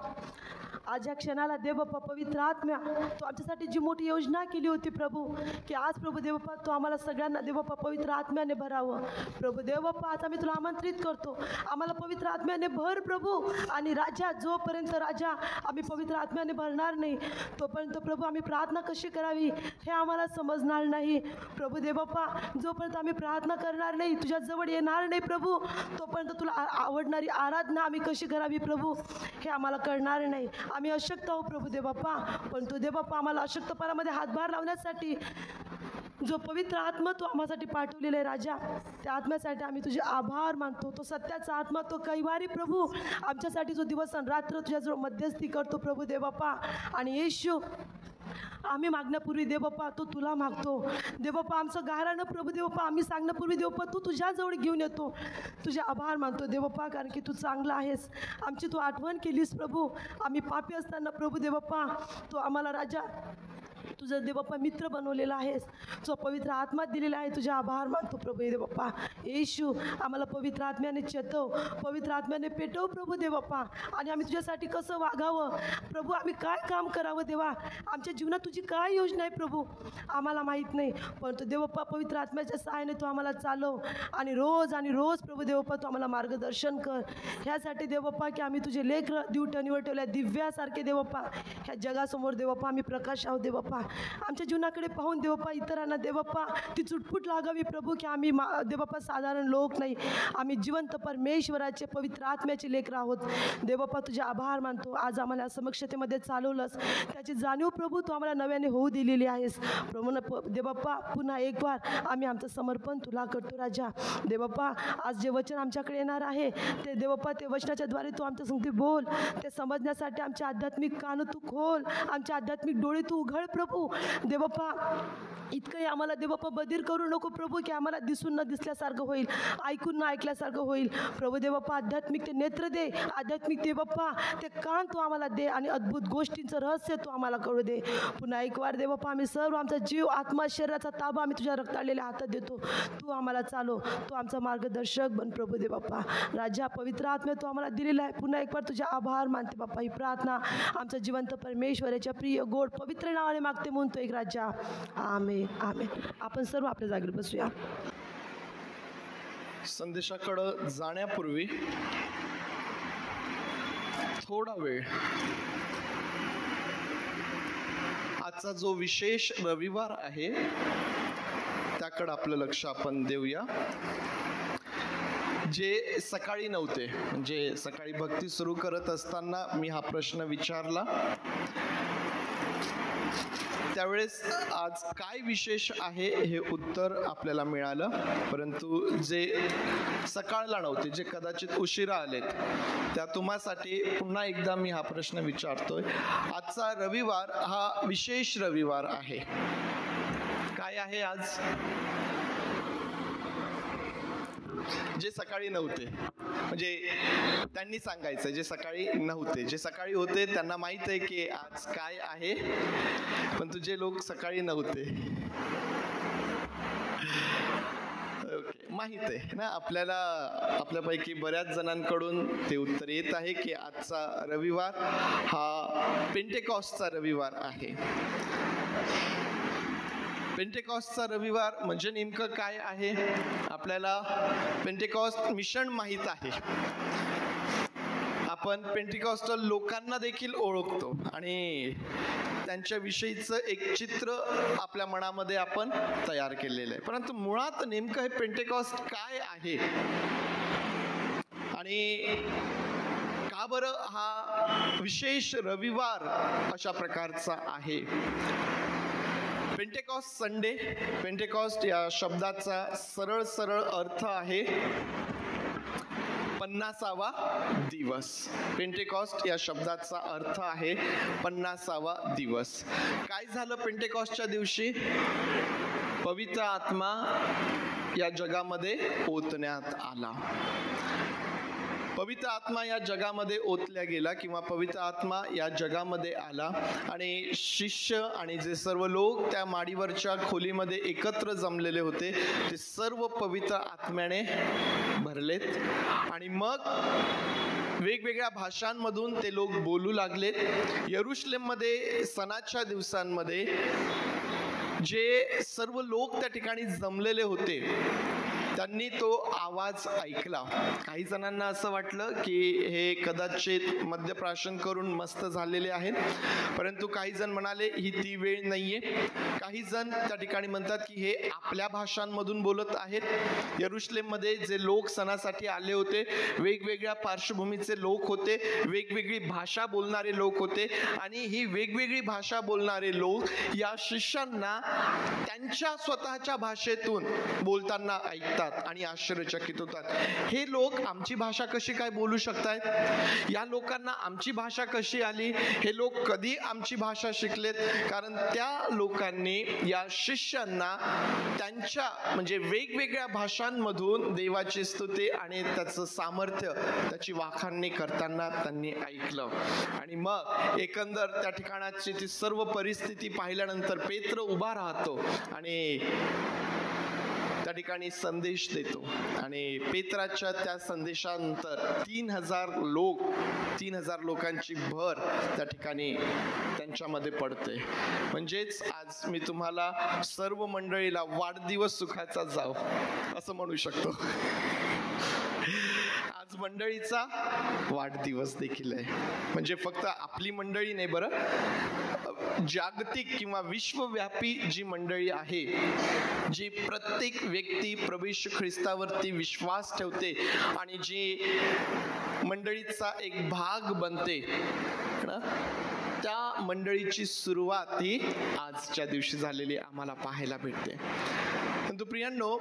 आज या क्षणाला दे बाप्पा पवित्र आत्म्या तू आमच्यासाठी जी मोठी योजना केली होती प्रभू, की आज प्रभू देव बाप्पा तू आम्हाला सगळ्यांना देव बाप्पा पवित्र आत्म्याने भरावं. प्रभू देव बाप्पा आज आम्ही तुला आमंत्रित करतो, आम्हाला पवित्र आत्म्याने भर प्रभू. आणि राजा जोपर्यंत राजा आम्ही पवित्र आत्म्याने भरणार नाही तोपर्यंत प्रभू आम्ही प्रार्थना कशी करावी हे आम्हाला समजणार नाही. प्रभू देव बाप्पा जोपर्यंत आम्ही प्रार्थना करणार नाही, तुझ्या जवळ येणार नाही प्रभू, तोपर्यंत तुला आवडणारी आराधना आम्ही कशी करावी प्रभू हे आम्हाला कळणार नाही. आम्ही अशक्त आहो प्रभू देव बाप्पा, पण तू देव बाप्पा आम्हाला अशक्तपणामध्ये हातभार लावण्यासाठी जो पवित्र आत्मा तू आम्हासाठी पाठवलेला आहे राजा, त्या आत्म्यासाठी आम्ही तुझे आभार मानतो. तो सत्याचा आत्मा, तो कैवारी प्रभू आमच्यासाठी जो दिवस आणि रात्र तुझ्याजवळ मध्यस्थी करतो प्रभू देव बाप्पा. आणि येशू आम्ही मागण्यापूर्वी देव बाप्पा तो तुला मागतो. देव बाप्पा आमचं गाराणं प्रभू देव बाप्पा आम्ही सांगण्यापूर्वी देव बाप्पा तू तुझ्याजवळ घेऊन येतो. तुझे आभार मानतो देव बाप्पा, कारण की तू चांगला आहेस. आमची तू आठवण केलीस प्रभू. आम्ही पापी असताना प्रभू देव बाप्पा तू आम्हाला राजा तुझं देव बाप्पा मित्र बनवलेला आहेस, जो पवित्र आत्मा दिलेला आहे. तुझे आभार मानतो प्रभू देव बाप्पा. येशू आम्हाला पवित्र आत्म्याने चेतव, पवित्र आत्म्याने पेटव प्रभू देव बाप्पा. आणि आम्ही तुझ्यासाठी कसं वागावं प्रभू, आम्ही काय काम करावं देवा, आमच्या जीवनात तुझी काय योजना आहे प्रभू आम्हाला माहीत नाही. पण तू देव बाप्पा पवित्र आत्म्याच्या सहाय्याने तू आम्हाला चालव आणि रोज प्रभू देव बाप्पा तू आम्हाला मार्गदर्शन कर. ह्यासाठी देव बाप्पा की आम्ही तुझे लेकरं दिवटणीवर ठेवल्या दिव्यासारखे देव बाप्पा ह्या जगासमोर देव बाप्पा आम्ही प्रकाश आहोत देव बाप्पा. आमच्या जीवनाकडे पाहून देव बाप्पा इतरांना देव बाप्पा ती चुटपुट लागावी प्रभू, की आम्ही देव बाप्पा साधारण लोक नाही, आम्ही जिवंत परमेश्वराचे पवित्र आत्म्याचे लेकरं आहोत. देव बाप्पा तुझे आभार मानतो. आज आम्हाला समक्षतेमध्ये चालवलंस, त्याची जाणीव प्रभू तू आम्हाला नव्याने होऊ दिलेली आहेस प्रभू. देव बाप्पा पुन्हा एक बार आम्ही आमचं समर्पण तुला करतो राजा. देव बाप्पा आज जे वचन आमच्याकडे येणार आहे ते देव बाप्पा ते वचनाच्या द्वारे तू आमच्या संगती बोल, ते समजण्यासाठी आमचे आध्यात्मिक कान तू खोल, आमचे आध्यात्मिक डोळे तू उघड प्रभू. देव बाप्पा इतकंही आम्हाला देव बाप्पा बधीर करू नको प्रभू, की आम्हाला दिसून न दिसल्यासारखं होईल, ऐकून न ऐकल्यासारखं होईल प्रभू. देव बाप्पा आध्यात्मिक ते नेत्र दे, आध्यात्मिक देव बाप्पा ते कान तू आम्हाला दे आणि अद्भुत गोष्टींचं रहस्य तू आम्हाला कळू दे. पुन्हा एक वार देव बाप्पा आम्ही सर्व आमचा जीव आत्मा शरीराचा ताबा आम्ही तुझ्या रक्ताळलेल्या हातात देतो. तू आम्हाला चालव, तू आमचा मार्गदर्शक बन प्रभू देव बाप्पा. राजा पवित्र आत्म्या तू आम्हाला दिलेला आहे. पुन्हा एक वार तुझे आभार मानते बाप्पा. ही प्रार्थना आमचा जिवंत परमेश्वराच्या प्रिय गोड पवित्र नावाने मागते म्हणतो एक राजा. आमेन आमेन. आपण सर्व आपल्या जागेवर बसूया. संदेशाकडं जाण्यापूर्वी थोडा वेळ आजचा जो विशेष रविवार आहे त्याकडं आपलं लक्ष आपण देऊया. जे सकाळी नव्हते, म्हणजे सकाळी भक्ती सुरू करत असताना मी हा प्रश्न विचारला, त्यावेळेस आज काय विशेष आहे हे उत्तर आपल्याला मिळालं. परंतु जे सकाळला नव्हते, जे कदाचित उशिरा आलेत, त्या तुम्हासाठी पुन्हा एकदा मी हा प्रश्न विचारतोय. आजचा रविवार हा विशेष रविवार आहे. काय आहे आज? जे सकाळी नव्हते, म्हणजे त्यांनी सांगायचं, जे सकाळी नव्हते. जे सकाळी होते त्यांना माहित आहे की आज काय आहे, पण तुझे लोक सकाळी नव्हते माहित आहे ना आपल्याला, आपल्यापैकी बऱ्याच जणांकडून ते उत्तर येत आहे की आजचा रविवार हा पेंटेकॉस्टचा रविवार आहे. पेंटेकॉस्टचा रविवार म्हणजे नेमकं काय आहे? आपल्याला पेंटेकॉस्ट मिशन माहीत आहे. आपण पेंटिकॉस्टल लोकांना देखील ओळखतो आणि त्यांच्याविषयीचं एक चित्र आपल्या मनामध्ये आपण तयार केलेलं आहे. परंतु मुळात नेमकं हे पेंटेकॉस्ट काय आहे आणि का बरं हा विशेष रविवार अशा प्रकारचा आहे? पेंटेकॉस्ट संडे, पेंटेकॉस्ट या शब्दाचा सरळ अर्थ आहे 50वा दिवस. पेंटेकॉस्ट या शब्दाचा अर्थ आहे 50वा दिवस. काय झालं पेंटेकॉस्टच्या दिवशी? पवित्र आत्मा या जगामध्ये ओतण्यात आला. पवित्र आत्मा या जगामध्ये ओतल्या गेला किंवा पवित्र आत्मा या जगामध्ये आला आणि शिष्य आणि जे सर्व लोक त्या माडीवरच्या खोलीमध्ये एकत्र जमलेले होते ते सर्व पवित्र आत्म्याने भरलेत आणि मग वेगवेगळ्या भाषांमधून ते लोक बोलू लागलेत. यरुशलेममध्ये सणाच्या दिवसांमध्ये जे सर्व लोक त्या ठिकाणी जमलेले होते त्यांनी तो आवाज ऐकला. काही जणांना असं वाटलं की हे कदाचित मद्यप्राशन करून मस्त झालेले आहेत, परंतु काही जण म्हणाले ही ती वेळ नाहीये. काही जण त्या ठिकाणी म्हणतात की हे आपल्या भाषांमधून बोलत आहेत. यरुशलेममध्ये जे लोक सणासाठी आले होते वेगवेगळ्या पार्श्वभूमीचे लोक होते, वेगवेगळी भाषा बोलणारे लोक होते आणि ही वेगवेगळी भाषा बोलणारे लोक या शिष्यांना त्यांच्या स्वतःच्या भाषेतून बोलताना ऐकतात आणि आश्चर्यचकित होतात. हे लोक आमची भाषा कशी काय बोलू शकतायत? या लोकांना आमची भाषा कशी आली? हे लोक कधी आमची भाषा शिकलेत? कारण त्या लोकांनी या शिष्यांना त्यांच्या म्हणजे वेगवेगळ्या भाषांमधून देवाची स्तुती आणि त्याचं सामर्थ्य, त्याची वाखाणणी करताना त्यांनी ऐकलं. आणि मग एकंदर त्या ठिकाणाची ती सर्व परिस्थिती पाहिल्यानंतर पेत्र उभा राहतो आणि त्या ठिकाणी संदेश देतो आणि पेत्राच्या त्या संदेशानंतर 3000 लोकांची भर त्या ठिकाणी त्यांच्यामध्ये पडते. म्हणजेच आज मी तुम्हाला सर्व मंडळीला वाढदिवस सुखाचा जाव असं म्हणू शकतो. आज मंडळीचा वाढदिवस देखील आहे. म्हणजे फक्त आपली मंडळी नाही बरं, जागतिक किंवा विश्वव्यापी जी मंडळी आहे, जी प्रत्येक व्यक्ती प्रभू येशू ख्रिस्तावरती विश्वास ठेवते आणि जी मंडळीचा एक भाग बनते ना, त्या मंडळीची सुरुवात ही आजच्या दिवशी झालेली आम्हाला पाहायला भेटते. परंतु प्रियांनो,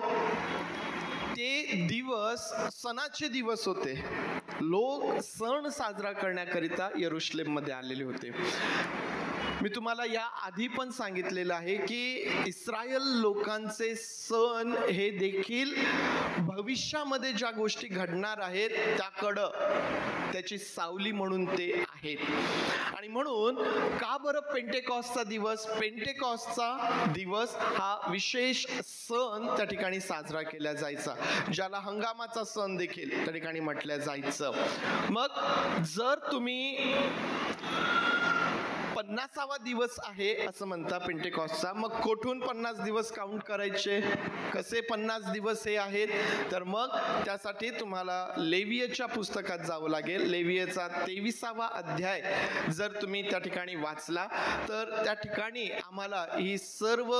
ते दिवस सणाचे दिवस होते. लोक सण साजरा करण्याकरिता यरुशलेम मध्ये आलेले होते. मी तुम्हाला या आधी पण सांगितलेलं आहे की इस्रायल लोकांचे सण हे देखील भविष्यामध्ये ज्या गोष्टी घडणार आहेत त्याकडं त्याची सावली म्हणून ते आहेत. आणि म्हणून का बरं पेंटेकॉस्टचा दिवस? पेंटेकॉस्टचा दिवस हा विशेष सण त्या ठिकाणी साजरा केला जायचा, ज्याला हंगामाचा सण देखील त्या ठिकाणी म्हटलं जायचं. मग जर तुम्ही 50वा दिवस आहे असं म्हणता पेंटेकॉस्टचा, मग कोठून 50 दिवस काउंट करायचे? कसे 50 दिवस हे आहेत? तर मग त्यासाठी तुम्हाला लेवियच्या पुस्तकात जावं लागेल. लेवियचा 23वा अध्याय जर तुम्ही त्या ठिकाणी वाचला तर त्या ठिकाणी आम्हाला ही सर्व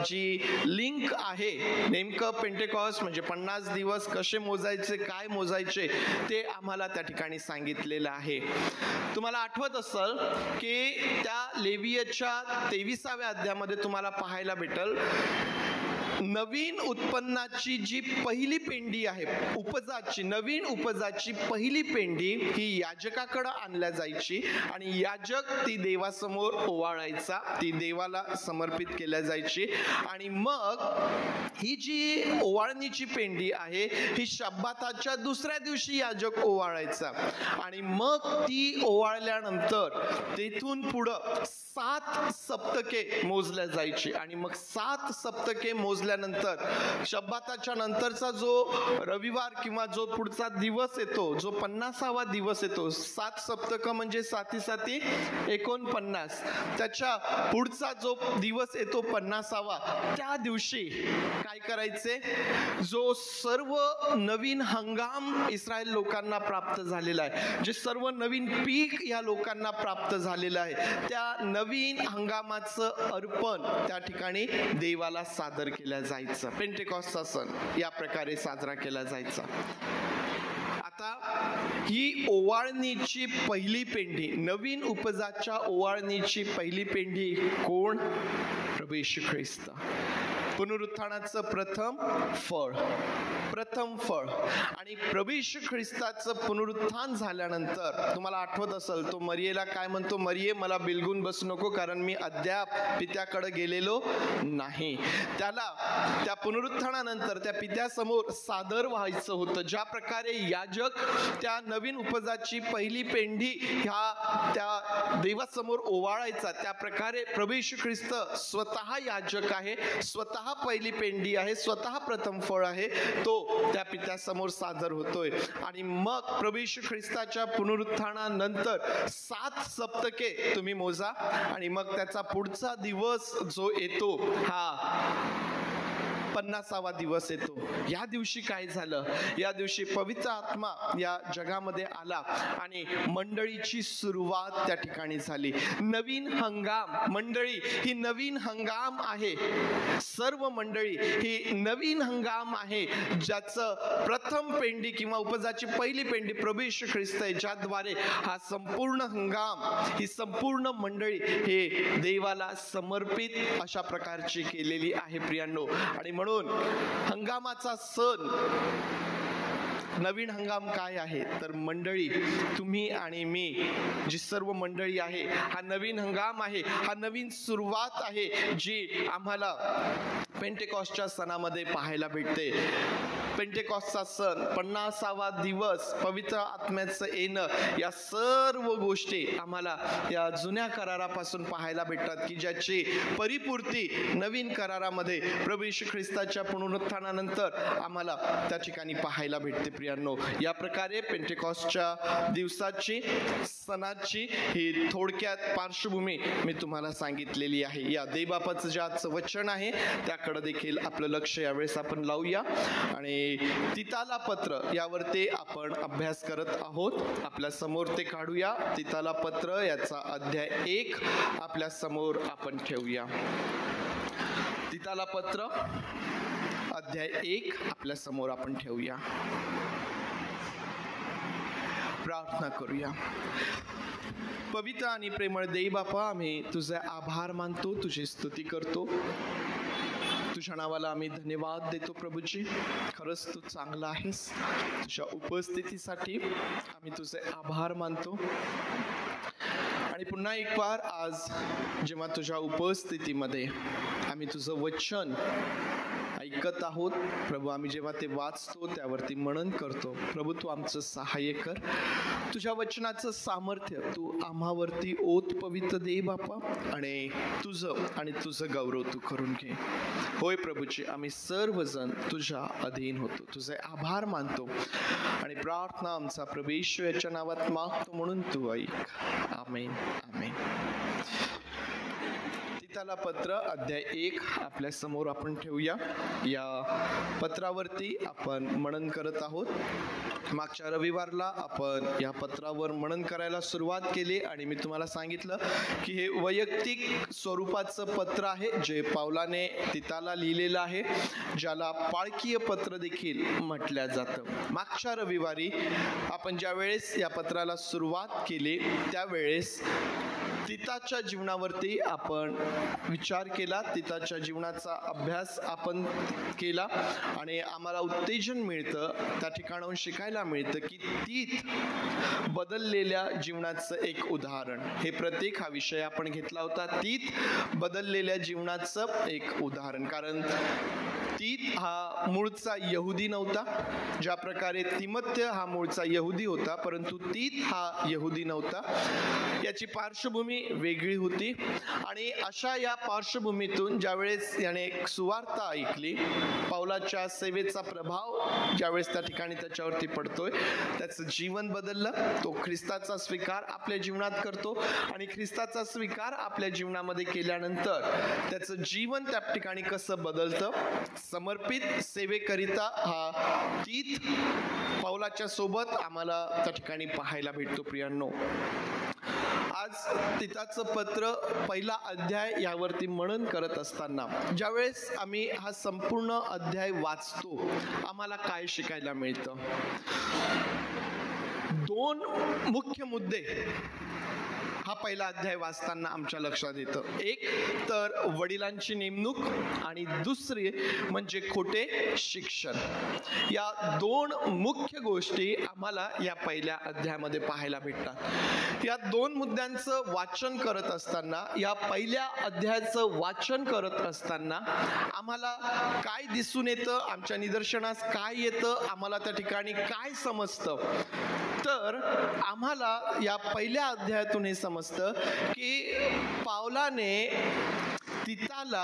जी लिंक आहे, नेमकं पेंटेकॉस्ट म्हणजे 50 दिवस कसे मोजायचे, काय मोजायचे, ते आम्हाला त्या ठिकाणी सांगितलेलं आहे. तुम्हाला आठवत असेल की त्या लेवियच्या 23व्या अध्यायामध्ये तुम्हाला पाहायला भेटेल नवीन उत्पन्नाची जी पहिली पेंडी आहे, उपजाची, नवीन उपजाची पहिली पेंडी ही याजकाकडे आणल्या जायची आणि याजक ती देवासमोर ओवाळायचा, ती देवाला समर्पित केल्या जायची. आणि मग ही जी ओवाळणीची पेंडी आहे ही शब्बाताच्या दुसऱ्या दिवशी याजक ओवाळायचा आणि मग ती ओवाळल्यानंतर तेथून पुढं 7 सप्तके मोजल्या जायची आणि मग 7 सप्तके मोजल्या वाजल्यानंतर शब्बाताच्या नंतरचा जो रविवार किंवा जो पुढचा दिवस येतो, जो 50वा दिवस येतो, 7 सप्तक म्हणजे 7 7 49, त्याच्या पुढचा जो दिवस येतो 50वा, त्या दिवशी काय करायचे, जो सर्व नवीन हंगाम इस्रायल लोकांना प्राप्त झालेला आहे, जे सर्व नवीन पीक या लोकांना प्राप्त झालेलं आहे, त्या नवीन हंगामाचं अर्पण त्या ठिकाणी देवाला सादर केलं जायचं. पेंटेकॉस्टचा सण या प्रकारे साजरा केला जायचा. आता ही ओवाळणीची पहिली पेंढी, नवीन उपजाच्या ओवाळणीची पहिली पेंढी कोण? प्रभू येशू ख्रिस्त. पुनरुत्थानाचं प्रथम फळ. आणि प्रभू येशू ख्रिस्ताचं पुनरुत्थान झाल्यानंतर तुम्हाला आठवत असेल, तो मरियेला काय म्हणतो, मरिये मला बिलगून बसू नको, कारण मी अद्याप पित्याकडे गेलेलो नाही. त्याला त्या पुनरुत्थानानंतर त्या पित्यासमोर सादर व्हायचं होतं. ज्या प्रकारे याजक त्या नवीन उपजाची पहिली पेंढी ह्या त्या देवासमोर ओवाळायचा, त्या प्रकारे प्रभू येशू ख्रिस्त स्वतः याजक आहे, स्वतः पहिली पेंढी आहे, स्वतः प्रथम फळ आहे, तो त्या पित्यासमोर सादर होतोय. आणि मग प्रभू येशू ख्रिस्ताच्या पुनरुत्थानानंतर 7 सप्तके तुम्ही मोजा, आणि मग त्याचा पुढचा दिवस जो येतो हा 50वा दिवस येतो. या दिवशी काय झालं, या दिवशी पवित्र आत्मा या जगामध्ये आला आणि मंडळीची सुरुवात त्या ठिकाणी झाली. नवीन हंगाम, मंडळी ही नवीन हंगाम आहे, सर्व मंडळी ही नवीन हंगाम आहे, ज्याचं प्रथम पेंडी किंवा उपजाची पहिली पेंडी प्रभू येशू ख्रिस्त आहे, ज्याद्वारे हा संपूर्ण हंगाम, ही संपूर्ण मंडळी हे देवाला समर्पित अशा प्रकारची केलेली आहे प्रियांनो. आणि म्हणून हंगामाचा सण, नवीन हंगाम काय आहे तर मंडळी, तुम्ही आणि मी, जी सर्व मंडळी आहे, हा नवीन हंगाम आहे, हा नवीन सुरुवात आहे, जी आम्हाला पेंटेकॉस्टच्या सणामध्ये पाहायला भेटते. पेंटेकॉस्टचा सण, 50वा दिवस, पवित्र आत्म्याचं येणं, या सर्व गोष्टी आम्हाला या जुन्या करारापासून पाहायला भेटतात, की ज्याची परिपूर्ती नवीन करारामध्ये प्रभू येशू ख्रिस्ताच्या पुनरुत्थानानंतर आम्हाला त्या ठिकाणी पाहायला भेटते प्रियांनो. या प्रकारे पेंटेकॉस्टच्या दिवसाची, सणाची ही थोडक्यात पार्श्वभूमी मी तुम्हाला सांगितलेली आहे. या देवबापाचं जे आजचं वचन आहे त्याकडे देखील आपलं लक्ष यावेळेस आपण लावूया. आणि तिताला पत्र यावरती आपण अभ्यास करत आहोत. आपल्या समोर ते काढूया. तिताला पत्र याचा अध्याय 1 आपल्या समोर आपण ठेवूया. तिताला पत्र अध्याय 1 आपल्या समोर आपण ठेवूया. प्रार्थना करूया. पवित्र आणि प्रेमळ देव बापा, आम्ही तुझे आभार मानतो, तुझी स्तुती करतो, तुझ्या नावाला आम्ही धन्यवाद देतो. प्रभूजी, खरंच तू चांगला आहेस. तुझ्या उपस्थितीसाठी आम्ही तुझे आभार मानतो. आणि पुन्हा एक बार आज जेव्हा तुझ्या उपस्थितीमध्ये आम्ही तुझं वचन ऐकत आहोत प्रभू, आम्ही जेव्हा ते वाचतो त्यावरती मनन करतो, प्रभू तू आमचं सहाय्य कर. तुझ्या वचनाचं सामर्थ्य तू आम्हावरती ओत पवित्र दे बापा, आणि तुझं गौरव तू करून घे. होय प्रभूजी, आम्ही सर्वजण तुझ्या अधीन होतो, तुझे आभार मानतो आणि प्रार्थना आमचा प्रभू येशू याच्या नावात मागतो, म्हणून तू ऐक. आमेन, आमेन. तिताला पत्र अध्याय 1 आपल्या समोर आपण ठेवूया. या पत्रावरती आपण मनन करत आहोत. मागच्या रविवारला आपण या पत्रावर मनन करायला सुरुवात केली आणि मी तुम्हाला सांगितलं की हे वैयक्तिक स्वरूपाचं पत्र आहे, जे पावलाने तिताला लिहिलेलं आहे, ज्याला पाळकीय पत्र देखील म्हटलं जातं. मागच्या रविवारी आपण ज्या वेळेस या पत्राला सुरुवात केली त्यावेळेस तिताच्या जीवनावरती आपण विचार केला, तिताच्या जीवनाचा अभ्यास आपण केला आणि आम्हाला उत्तेजन मिळतं, त्या ठिकाणाहून शिकायला मिळतं की तीत बदललेल्या जीवनाचं एक उदाहरण. हे प्रतीक हा विषय आपण घेतला होता, तीत बदललेल्या जीवनाचं एक उदाहरण. कारण तीत हा मूळचा यहुदी नव्हता, ज्या प्रकारे तिमोथेय हा मूळचा यहुदी होता, परंतु तीत हा यहुदी नव्हता. याची पार्श्वभूमी वेगळी होती आणि अशा या पार्श्वभूमीतून ज्यावेळेस याने सुवार्ता ऐकली, पौलाच्या सेवेचा प्रभाव ज्यावेळेस त्या ठिकाणी त्याच्यावरती पडतोय, त्याचं जीवन बदललं. तो ख्रिस्ताचा स्वीकार आपल्या जीवनात करतो आणि ख्रिस्ताचा स्वीकार आपल्या जीवनामध्ये केल्यानंतर त्याचं जीवन त्या ठिकाणी कसं बदलतं, समर्पित सेवेकरिता हा तीत पौलाच्या सोबत आम्हाला त्या ठिकाणी पाहायला भेटतो. प्रियांनो, आज तिताचं पत्र पहिला अध्याय यावरती मनन करत असताना ज्यावेळेस आम्ही हा संपूर्ण अध्याय वाचतो, आम्हाला काय शिकायला मिळतं? दोन मुख्य मुद्दे हा पहिला अध्याय वाचताना आमच्या लक्षात येतं. एक तर वडिलांची नेमणूक आणि दुसरी म्हणजे खोटे शिक्षण. या दोन मुख्य गोष्टी आम्हाला या पहिल्या अध्यायामध्ये पाहायला भेटतात. या दोन मुद्द्यांचं वाचन करत असताना, या पहिल्या अध्यायाचं वाचन करत असताना आम्हाला काय दिसून येतं, आमच्या निदर्शनास काय येतं, आम्हाला त्या ठिकाणी काय समजतं? तर आम्हाला या पहिल्या अध्यायातून हे समजतं की पौलाने तिताला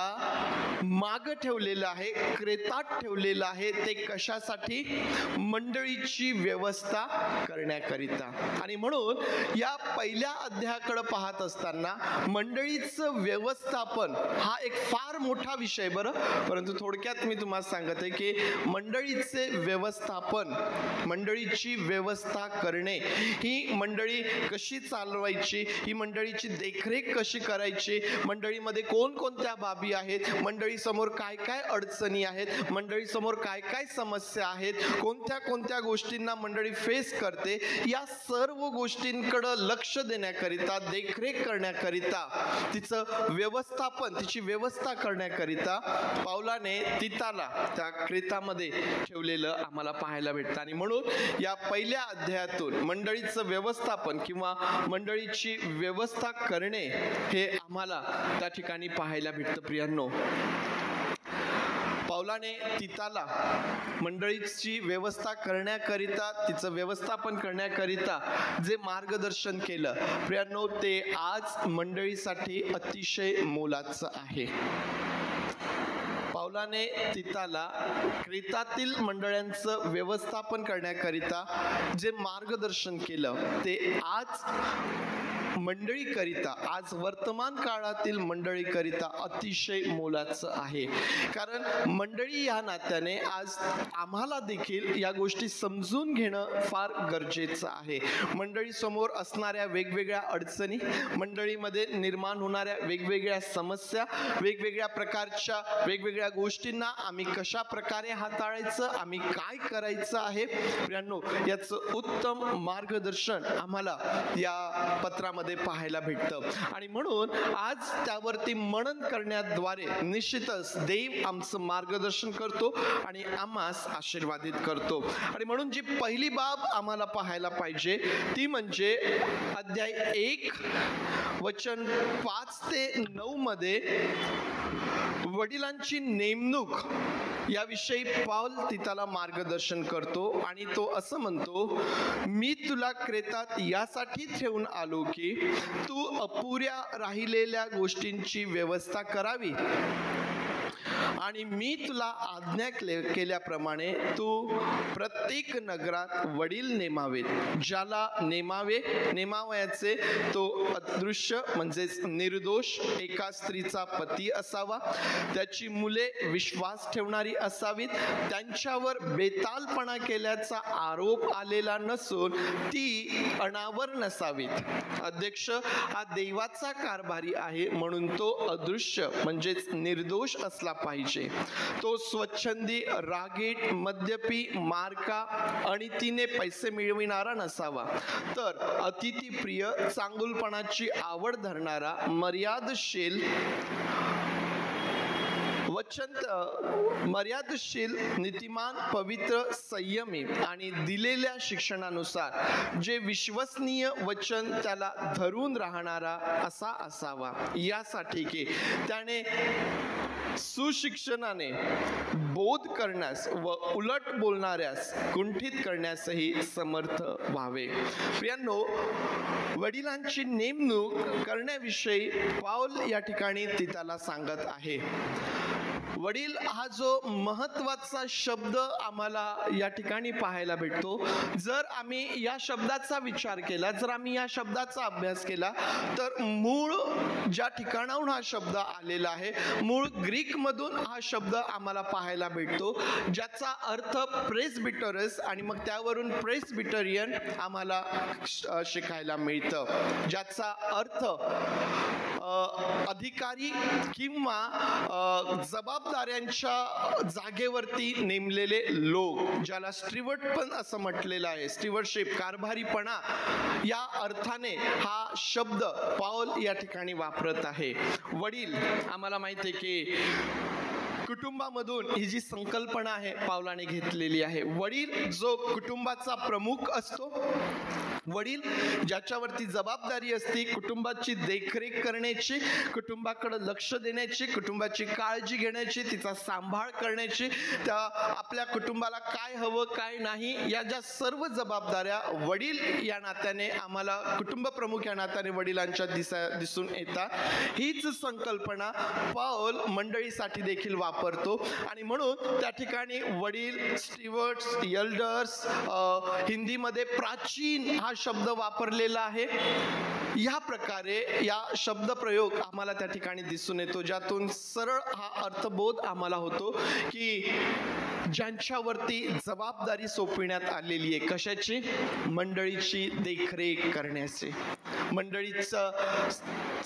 माग ठेवलेलं आहे, क्रेतात ठेवलेलं आहे. ते कशासाठी? मंडळीची व्यवस्था करण्याकरिता. आणि म्हणून या पहिल्या अध्यायाकडे पाहत असताना मंडळीचं व्यवस्थापन हा एक फार मोठा विषय, बरं. परंतु थोडक्यात मी तुम्हाला सांगते की मंडळीचे व्यवस्थापन, मंडळीची व्यवस्था करणे, ही मंडळी कशी चालवायची, ही मंडळीची देखरेख कशी करायची, मंडळीमध्ये कोणकोणत्या बाबी आहेत, मंडळी समोर काय काय अडचणी आहेत, मंडळी समोर काय काय समस्या आहेत, कोणत्या कोणत्या गोष्टींना मंडळी फेस करते, या सर्व गोष्टींकडे लक्ष देण्याकरिता, देखरेख करण्याकरिता, तिचं व्यवस्थापन, तिची व्यवस्था करण्याकरिता पौलाने तिताला त्या क्रेतामध्ये ठेवलेलं आम्हाला पाहायला भेटतं. आणि म्हणून या पहिल्या अध्यायातून मंडळीचं व्यवस्थापन किंवा मंडळीची व्यवस्था करणे हे आम्हाला त्या ठिकाणी पाहायला भेटतं. प्रियांनो, पौलाने तिताला मंडळीची व्यवस्था करण्याकरिता, तिचं व्यवस्थापन करण्याकरिता जे मार्गदर्शन केलं, प्रियांनो, ते आज मंडळीसाठी अतिशय मोलाचं आहे. पौलाने तिताला क्रेतातील मंडळांचं व्यवस्थापन करण्याकरिता जे मार्गदर्शन केलं, ते आज मंडळीकरिता, आज वर्तमान काळातील मंडळीकरिता अतिशय मोलाचं आहे. कारण मंडळी या नात्याने आज आम्हाला देखील या गोष्टी समजून घेणं फार गरजेचं आहे. मंडळी समोर असणाऱ्या वेगवेगळ्या अडचणी, मंडळीमध्ये निर्माण होणाऱ्या वेगवेगळ्या समस्या, वेगवेगळ्या प्रकारच्या वेगवेगळ्या गोष्टींना आम्ही कशा प्रकारे हाताळायचं, आम्ही काय करायचं आहे, प्रियांनो, याचं उत्तम मार्गदर्शन आम्हाला या पत्रामध्ये पाहायला भेटतं. आणि म्हणून आज त्यावरती मनन करण्याद्वारे निश्चितच देव आमचं मार्गदर्शन करतो आणि आम्हास आशीर्वादित करतो. आणि म्हणून जी पहिली बाब आम्हाला पाहायला पाहिजे ती म्हणजे अध्याय 1 वचन 5 ते 9 मध्ये वडिलांची नेमणूक याविषयी पौल तिताला मार्गदर्शन करतो आणि तो असं म्हणतो, मी तुला क्रेतात यासाठी ठेवून आलो की तू अपुऱ्या राहिलेल्या गोष्टींची व्यवस्था करावी आणि मी तुला आज्ञा केल्याप्रमाणे तू प्रत्येक नगरात वडील नेमावेत. ज्याला नेमावयाचे तो अदृश्य म्हणजेच निर्दोष एका स्त्रीचा पती असावा, त्याची मुले विश्वास ठेवणारी असावीत, त्यांच्यावर बेतालपणा केल्याचा आरोप आलेला नसून ती अनावर नसावीत. अध्यक्ष हा देवाचा कारभारी आहे म्हणून तो अदृश्य म्हणजेच निर्दोष असला पाहिजे. तो स्वच्छंदी, रागीट, मद्यपी, मारका, अनितीने पैसे मिळविणारा नसावा, तर अतिथीप्रिय, चांगुलपणाची आवड धरणारा, मर्यादशील, नीतिमान, पवित्र, संयमी आणि दिलेल्या शिक्षणानुसार जे विश्वसनीय वचन त्याला धरून राहणारा असा असावा, यासाठी की त्याने सुशिक्षणाने बोध करण्यास व उलट बोलणाऱ्यास कुंठित करण्यासही समर्थ व्हावे. प्रियांनो, वडिलांची नेमणूक करण्याविषयी पाऊल या ठिकाणी तिथाला सांगत आहे. वडील हा जो महत्वाचा शब्द आम्हाला या ठिकाणी पाहायला भेटतो. जर आम्ही या शब्दाचा विचार केला, जर आम्ही या शब्दाचा अभ्यास केला, तर मूळ ज्या ठिकाणाहून हा शब्द आलेला आहे, मूळ ग्रीक मधून हा शब्द आम्हाला पाहायला भेटतो, ज्याचा अर्थ प्रेस्बिटरस आणि मग त्यावरून प्रेस्बिटरियन आम्हाला शिकायला मिळतं, ज्याचा अर्थ अधिकारी किंवा जबाबदाऱ्यांच्या जागेवरती नेमलेले लोक, ज्याला स्टीवर्ड पण असं म्हटलेलं आहे. स्टीवर्डशिप, कारभारीपणा या अर्थाने हा शब्द पाऊल या ठिकाणी वापरत आहे. वडील, आम्हाला माहिती आहे की कुटुंबामधून ही जी संकल्पना आहे पावलाने घेतलेली आहे. वडील जो कुटुंबाचा प्रमुख असतो, वडील ज्याच्यावरती जबाबदारी असते कुटुंबाची देखरेख करण्याची, कुटुंबाकडे लक्ष देण्याची, कुटुंबाची काळजी घेण्याची, तिचा सांभाळ करण्याची, त्या आपल्या कुटुंबाला काय हवं काय नाही या ज्या सर्व जबाबदाऱ्या वडील या नात्याने आम्हाला, कुटुंब प्रमुख या नात्याने वडिलांच्या दिसून येतात. हीच संकल्पना पाऊल मंडळीसाठी देखील वापरतो. आणि म्हणून त्या ठिकाणी वडील, स्टीवर्ड्स, एल्डर्स, हिंदीमध्ये प्राचीन हा शब्द वापरलेला आहे. या प्रकारे या शब्द प्रयोग आम्हाला त्या ठिकाणी दिसून येतो, ज्यातून सरळ हा अर्थबोध आम्हाला होतो की ज्यांच्यावरती जबाबदारी सोपविण्यात आलेली आहे. कशाची? मंडळीची देखरेख करण्याची, मंडळीचं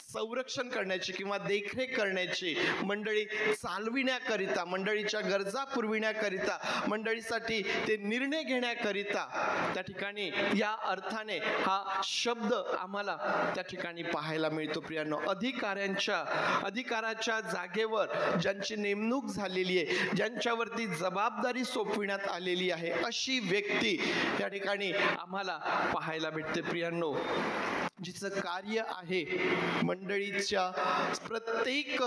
संरक्षण करण्याची किंवा देखरेख करण्याची, मंडळी चालविण्याकरिता, मंडळीच्या गरजा पुरविण्याकरिता, मंडळीसाठी ते निर्णय घेण्याकरिता त्या ठिकाणी या अर्थाने हा शब्द आम्हाला त्या ठिकाणी पाहायला मिळतो. प्रियांनो, अधिकाराच्या जागेवर ज्यांची नेमणूक झालेली आहे, ज्यांच्यावरती जबाबदारी सोपविण्यात आलेली आहे, अशी व्यक्ती या ठिकाणी आम्हाला पाहायला भेटते. प्रियांनो, जिचं कार्य आहे मंडळीच्या प्रत्येक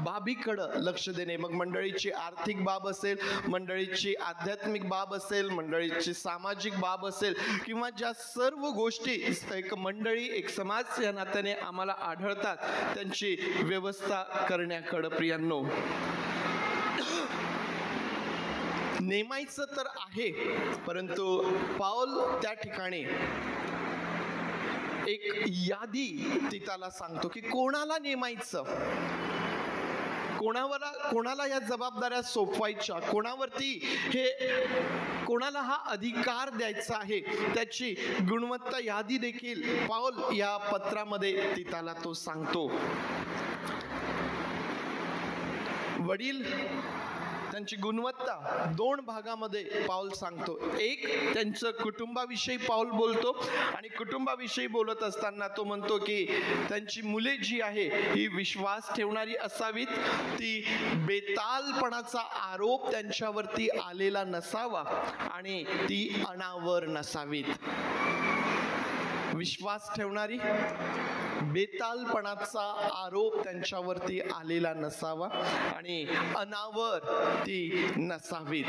बाबीकडं लक्ष देणे, मग मंडळीची आर्थिक बाब असेल, मंडळीची आध्यात्मिक बाब असेल, मंडळीची सामाजिक बाब असेल, किंवा ज्या सर्व गोष्टी एक मंडळी, एक समाज या नात्याने आम्हाला आढळतात, त्यांची व्यवस्था करण्याकडं प्रियांनो नेमायचं तर आहे, परंतु पाऊल त्या ठिकाणी एक यादी तिथाला सांगतो की कोणाला नेमायचं, कोणाला या जबाबदाऱ्या सोपवायच्या, कोणाला हा अधिकार द्यायचा आहे, त्याची गुणवत्ता यादी देखील पाऊल या पत्रामध्ये तिथाला तो सांगतो. वडील त्यांची गुणवत्ता दोन भागामध्ये पाऊल सांगतो. एक, त्यांचं कुटुंबाविषयी पाऊल बोलतो, आणि कुटुंबाविषयी बोलत असताना तो म्हणतो की त्यांची मुले जी आहे ही विश्वास ठेवणारी असावीत, ती बेतालपणाचा आरोप त्यांच्यावरती आलेला नसावा आणि ती अनावर नसावीत. विश्वास ठेवणारी, बेतालपणाचा आरोप त्यांच्यावरती आलेला नसावा आणि अनावर ती नसावीत.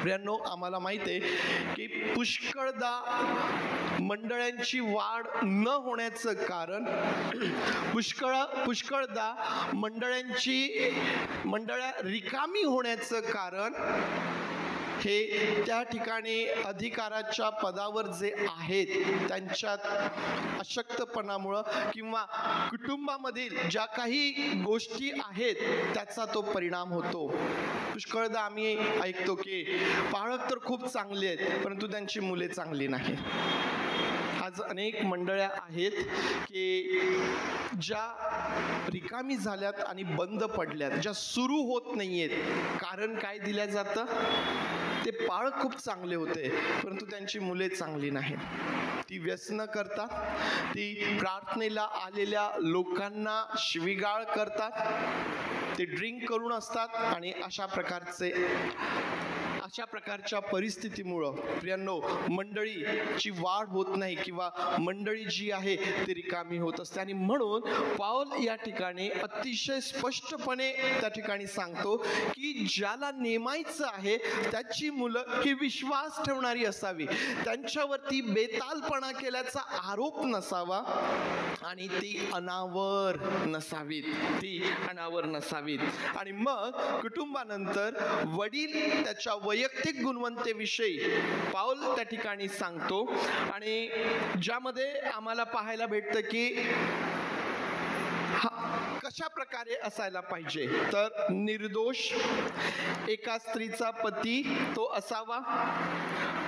प्रियांनो, आम्हाला माहिती आहे की पुष्कळदा मंडळांची वाढ न होण्याचं कारण, पुष्कळदा मंडळ्या रिकामी होण्याचं कारण हे त्या ठिकाणी अधिकाराच्या पदावर जे आहेत त्यांच्यात अशक्तपणामुळं किंवा कुटुंबामधील ज्या काही गोष्टी आहेत त्याचा तो परिणाम होतो. पुष्कळदा आम्ही ऐकतो की पालक तर खूप चांगले आहेत परंतु त्यांची मुले चांगली नाही. आज अनेक मंडळ्या आहेत की ज्या रिकामी झाल्यात आणि बंद पडल्यात, ज्या सुरू होत नाहीयेत. कारण काय दिल्या जातं? ते पालक खूप चांगले होते परंतु त्यांची मुले चांगली नाहीत. ती व्यसन करतात, ती प्रार्थनेला आलेल्या लोकांना शिवीगाळ करतात, ते ड्रिंक करून असतात आणि अशा अशा प्रकारच्या परिस्थितीमुळं प्रियांनो मंडळीची वाढ होत नाही किंवा मंडळी जी आहे ती रिकामी होत असते. आणि म्हणून पाऊल या ठिकाणी अतिशय स्पष्टपणे त्या ठिकाणी सांगतो की ज्याला नेमायचं आहे त्याची मुलं ही विश्वास ठेवणारी असावी, त्यांच्यावरती बेतालपणा केल्याचा आरोप नसावा आणि ती अनावर नसावीत, आणि मग कुटुंबानंतर वडील त्याच्या वैयक्तिक गुणवत्तेविषयी पाऊल त्या ठिकाणी सांगतो आणि ज्यामध्ये आम्हाला पाहायला भेटतं की कशा प्रकारे असायला पाहिजे. तर निर्दोष, एका स्त्रीचा पती तो असावा,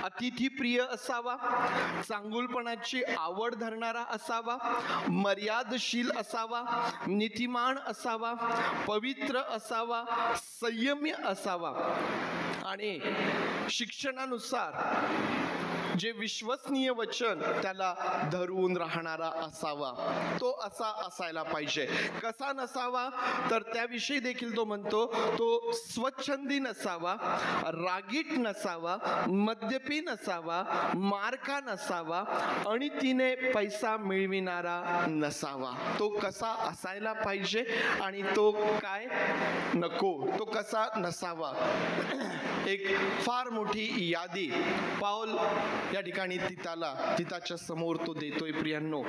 अतिथीप्रिय असावा, चांगुलपणाची आवड धरणारा असावा, मर्यादशील असावा, नीतिमान असावा, पवित्र असावा, संयमी असावा आणि शिक्षणानुसार जे विश्वसनीय वचन त्याला धरून राहणारा असावा, तो असा असायला पाहिजे. कसा नसावा तर त्याविषयी देखील तो म्हणतो, तो स्वच्छंदी नसावा, रागीट नसावा, मद्यपी नसावा, मारका नसावा, आणि तिने पैसा मिळविणारा नसावा. तो कसा असायला पाहिजे आणि तो काय नको, तो कसा नसावा. एक फार मोठी यादी पाऊल या ठिकाणी तिताच्या समोर तो देतोय. प्रियांनो,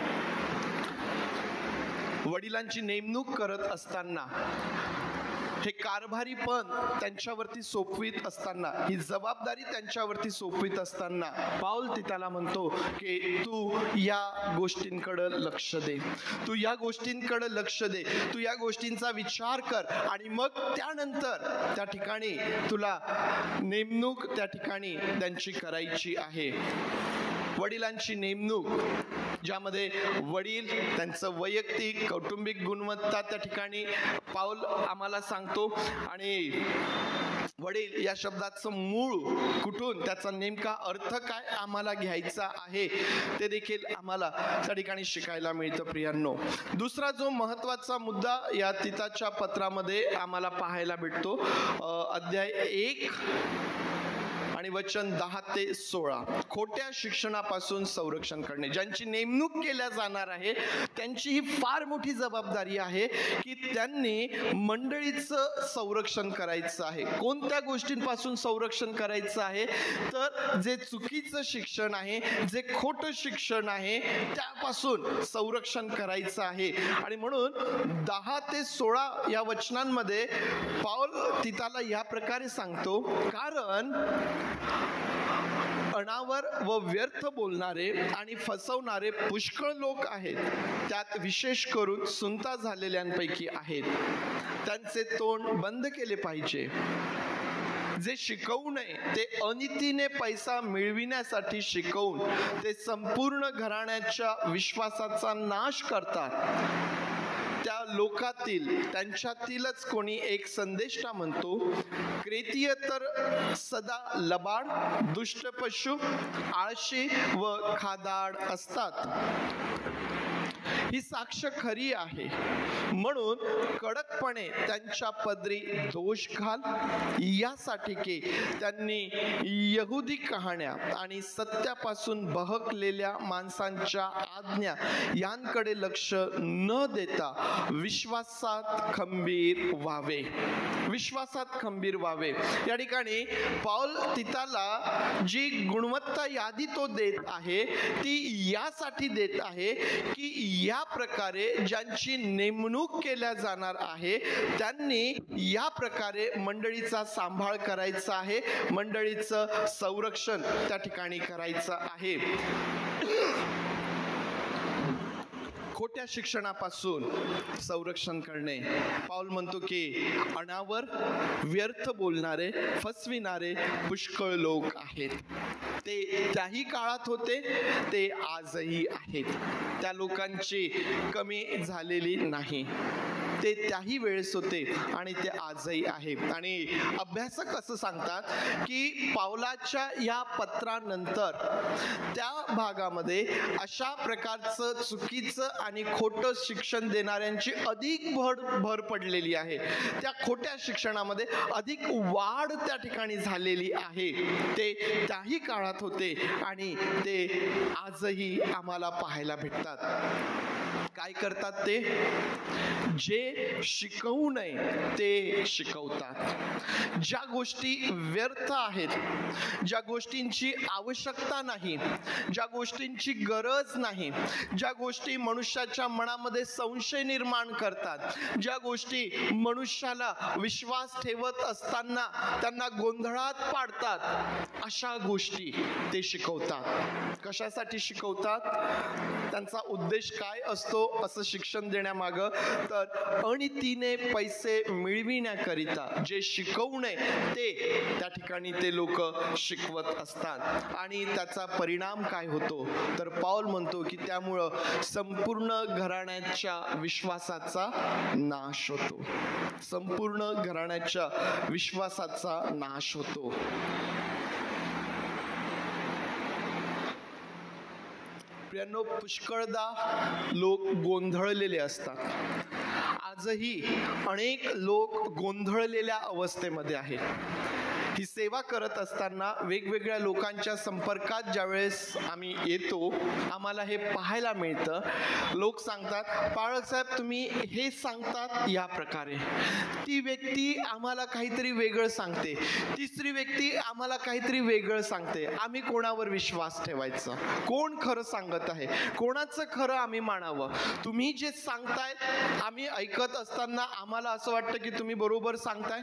वडिलांची नेमणूक करत असताना, हे कारभारी पण त्यांच्यावरती सोपवीत असताना, ही जबाबदारी त्यांच्यावरती सोपवीत असताना पाऊल तिताला म्हणतो की तू या गोष्टींकडे लक्ष दे, तू या गोष्टींकडे लक्ष दे, तू या गोष्टींचा विचार कर आणि मग त्यानंतर त्या ठिकाणी तुला नेमणूक त्या ठिकाणी त्यांची करायची आहे. वडिलांची नेमणूक, ज्यामध्ये वडील त्यांचं वैयक्तिक कौटुंबिक गुणवत्ता त्या ठिकाणी पाऊल आम्हाला सांगतो आणि वडील या शब्दाचं मूळ कुठून, त्याचा नेमका अर्थ काय आम्हाला घ्यायचा आहे ते देखील आम्हाला त्या ठिकाणी शिकायला मिळतं. प्रियांनो, दुसरा जो महत्वाचा मुद्दा या तिताच्या पत्रामध्ये आम्हाला पाहायला भेटतो, अध्याय 1 आणि वचन 10 ते 16, खोट्या शिक्षणापासून संरक्षण करणे. ज्यांची नेमणूक केल्या जाणार आहे त्यांची ही फार मोठी जबाबदारी आहे की त्यांनी मंडळीचं संरक्षण करायचं आहे. कोणत्या गोष्टींपासून संरक्षण करायचं आहे तर जे चुकीचं शिक्षण आहे, जे खोटं शिक्षण आहे त्यापासून संरक्षण करायचं आहे. आणि म्हणून 10 ते 16 या वचनांमध्ये पाऊल तिताला या प्रकारे सांगतो, कारण अनावर व व्यर्थ बोलणारे आणि फसवणारे पुष्कळ लोक आहेत, त्यात विशेष करून सुनता झालेल्यांपैकी आहेत. त्यांचे तोंड बंद केले पाहिजे. जे शिकवू नये ते अनितीने पैसा मिळविण्यासाठी शिकवून ते संपूर्ण घराण्याच्या विश्वासाचा नाश करतात. त्या लोकातील त्यांच्यातीलच कोणी एक संदेष्टा म्हणतो, क्रेतीय तर सदा लबाड, दुष्ट पशु, आळशी व खादाड असतात. ही साक्ष खरी आहे. म्हणून कडकपणे त्यांच्या पदरी दोष घाल, यासाठी की त्यांनी यहुदी कहाण्या आणि सत्यापासून बहकलेल्या माणसांच्या आज्ञा यांकडे लक्ष न देता विश्वासात खंबीर व्हावे. या ठिकाणी पाऊल तिताला जी गुणवत्ता यादी तो देत आहे ती यासाठी देत आहे की या प्रकारे ज्यांची नेमणूक केल्या जाणार आहे त्यांनी या प्रकारे मंडळीचा सांभाळ करायचा आहे, मंडळीचं संरक्षण त्या ठिकाणी करायचं आहे. खोट्या शिक्षणापासून संरक्षण करणे. पाऊल म्हणतो की अनावर, व्यर्थ बोलणारे, फसविणारे पुष्कळ लोक आहेत. ते त्याही काळात होते, ते आजही आहेत. त्या लोकांची कमी झालेली नाही. ते त्याही वेळेस होते आणि ते आजही आहे. आणि अभ्यासक असं सांगतात की पावलाच्या या पत्रानंतर त्या भागामध्ये अशा प्रकारचं चुकीचं आणि खोटं शिक्षण देणाऱ्यांची अधिक भर पडलेली आहे. त्या खोट्या शिक्षणामध्ये अधिक वाढ त्या ठिकाणी झालेली आहे. ते त्याही काळात होते आणि ते आजही आम्हाला पाहायला भेटतात. काय करतात ते? जे शिकवू नये ते शिकवतात. ज्या गोष्टी व्यर्थ आहेत, ज्या गोष्टींची आवश्यकता नाही, ज्या गोष्टींची गरज नाही, ज्या गोष्टी मनुष्याच्या मनामध्ये संशय निर्माण करतात, ज्या गोष्टी मनुष्याला विश्वास ठेवत असताना त्यांना गोंधळात पाडतात, अशा गोष्टी ते शिकवतात. कशासाठी शिकवतात? त्यांचा उद्देश काय असतो असं शिक्षण देण्यामागं? तर अनितीने पैसे मिळविण्याकरिता जे शिकवू नये ते त्या ठिकाणी ते लोक शिकवत असतात. आणि त्याचा परिणाम काय होतो? तर पाऊल म्हणतो की त्यामुळं संपूर्ण घराण्याच्या विश्वासाचा नाश होतो. संपूर्ण घराण्याच्या विश्वासाचा नाश होतो. प्रियांनो, पुष्कळदा लोक गोंधळलेले असतात. आजही अनेक लोक गोंधळलेल्या अवस्थेमध्ये आहेत. ही सेवा करत असताना वेगवेगळ्या लोकांच्या संपर्कात ज्यावेळेस आम्ही येतो, आम्हाला हे पाहायला मिळतं. लोक सांगतात, पाळक साहेब तुम्ही हे सांगतात या प्रकारे, ती व्यक्ती आम्हाला काहीतरी वेगळं सांगते, तिसरी व्यक्ती आम्हाला काहीतरी वेगळं सांगते. आम्ही कोणावर विश्वास ठेवायचा? कोण खरं सांगत आहे? कोणाचं खरं आम्ही मानावं? तुम्ही जे सांगताय आम्ही ऐकत असताना आम्हाला असं वाटतं की तुम्ही बरोबर सांगताय,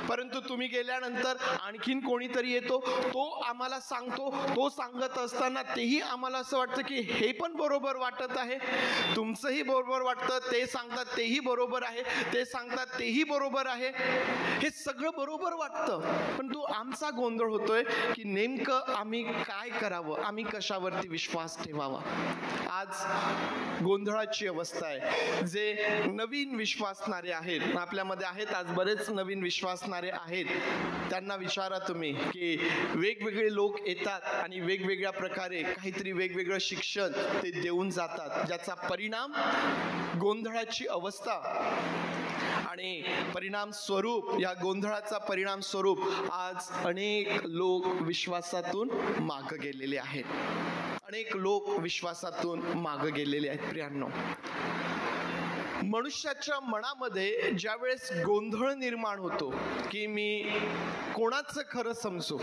परंतु तुम्ही गेल्यानंतर आणखीन कोणीतरी येतो, तो आम्हाला सांगतो. तो सांगत असताना तेही आम्हाला असं वाटतं की हे पण बरोबर वाटत आहे. तुमचंही बरोबर वाटतं, ते सांगतात तेही बरोबर आहे, ते सांगतात तेही बरोबर आहे, हे सगळं बरोबर वाटतं. पण तो आमचा गोंधळ होतोय की नेमकं आम्ही काय करावं, आम्ही कशावरती विश्वास ठेवावा. आज गोंधळाची अवस्था आहे. जे नवीन विश्वासणारे आहेत, आपल्यामध्ये आहेत आज बरेच नवीन विश्वासणारे आहेत, त्यांना विचारा तुम्ही की वेगवेगळे लोक येतात आणि वेगवेगळ्या प्रकारे काहीतरी वेगवेगळं शिक्षण ते देऊन जातात, ज्याचा परिणाम गोंधळाची अवस्था आणि परिणाम स्वरूप, या गोंधळाचा परिणाम स्वरूप आज अनेक लोक विश्वासातून मागे गेलेले आहेत. अनेक लोक विश्वासातून मागे गेलेले आहेत. प्रियांनो, मनुष्याच्या मनामध्ये ज्यावेळेस गोंधळ निर्माण होतो की मी कोणाचं खरं समजू,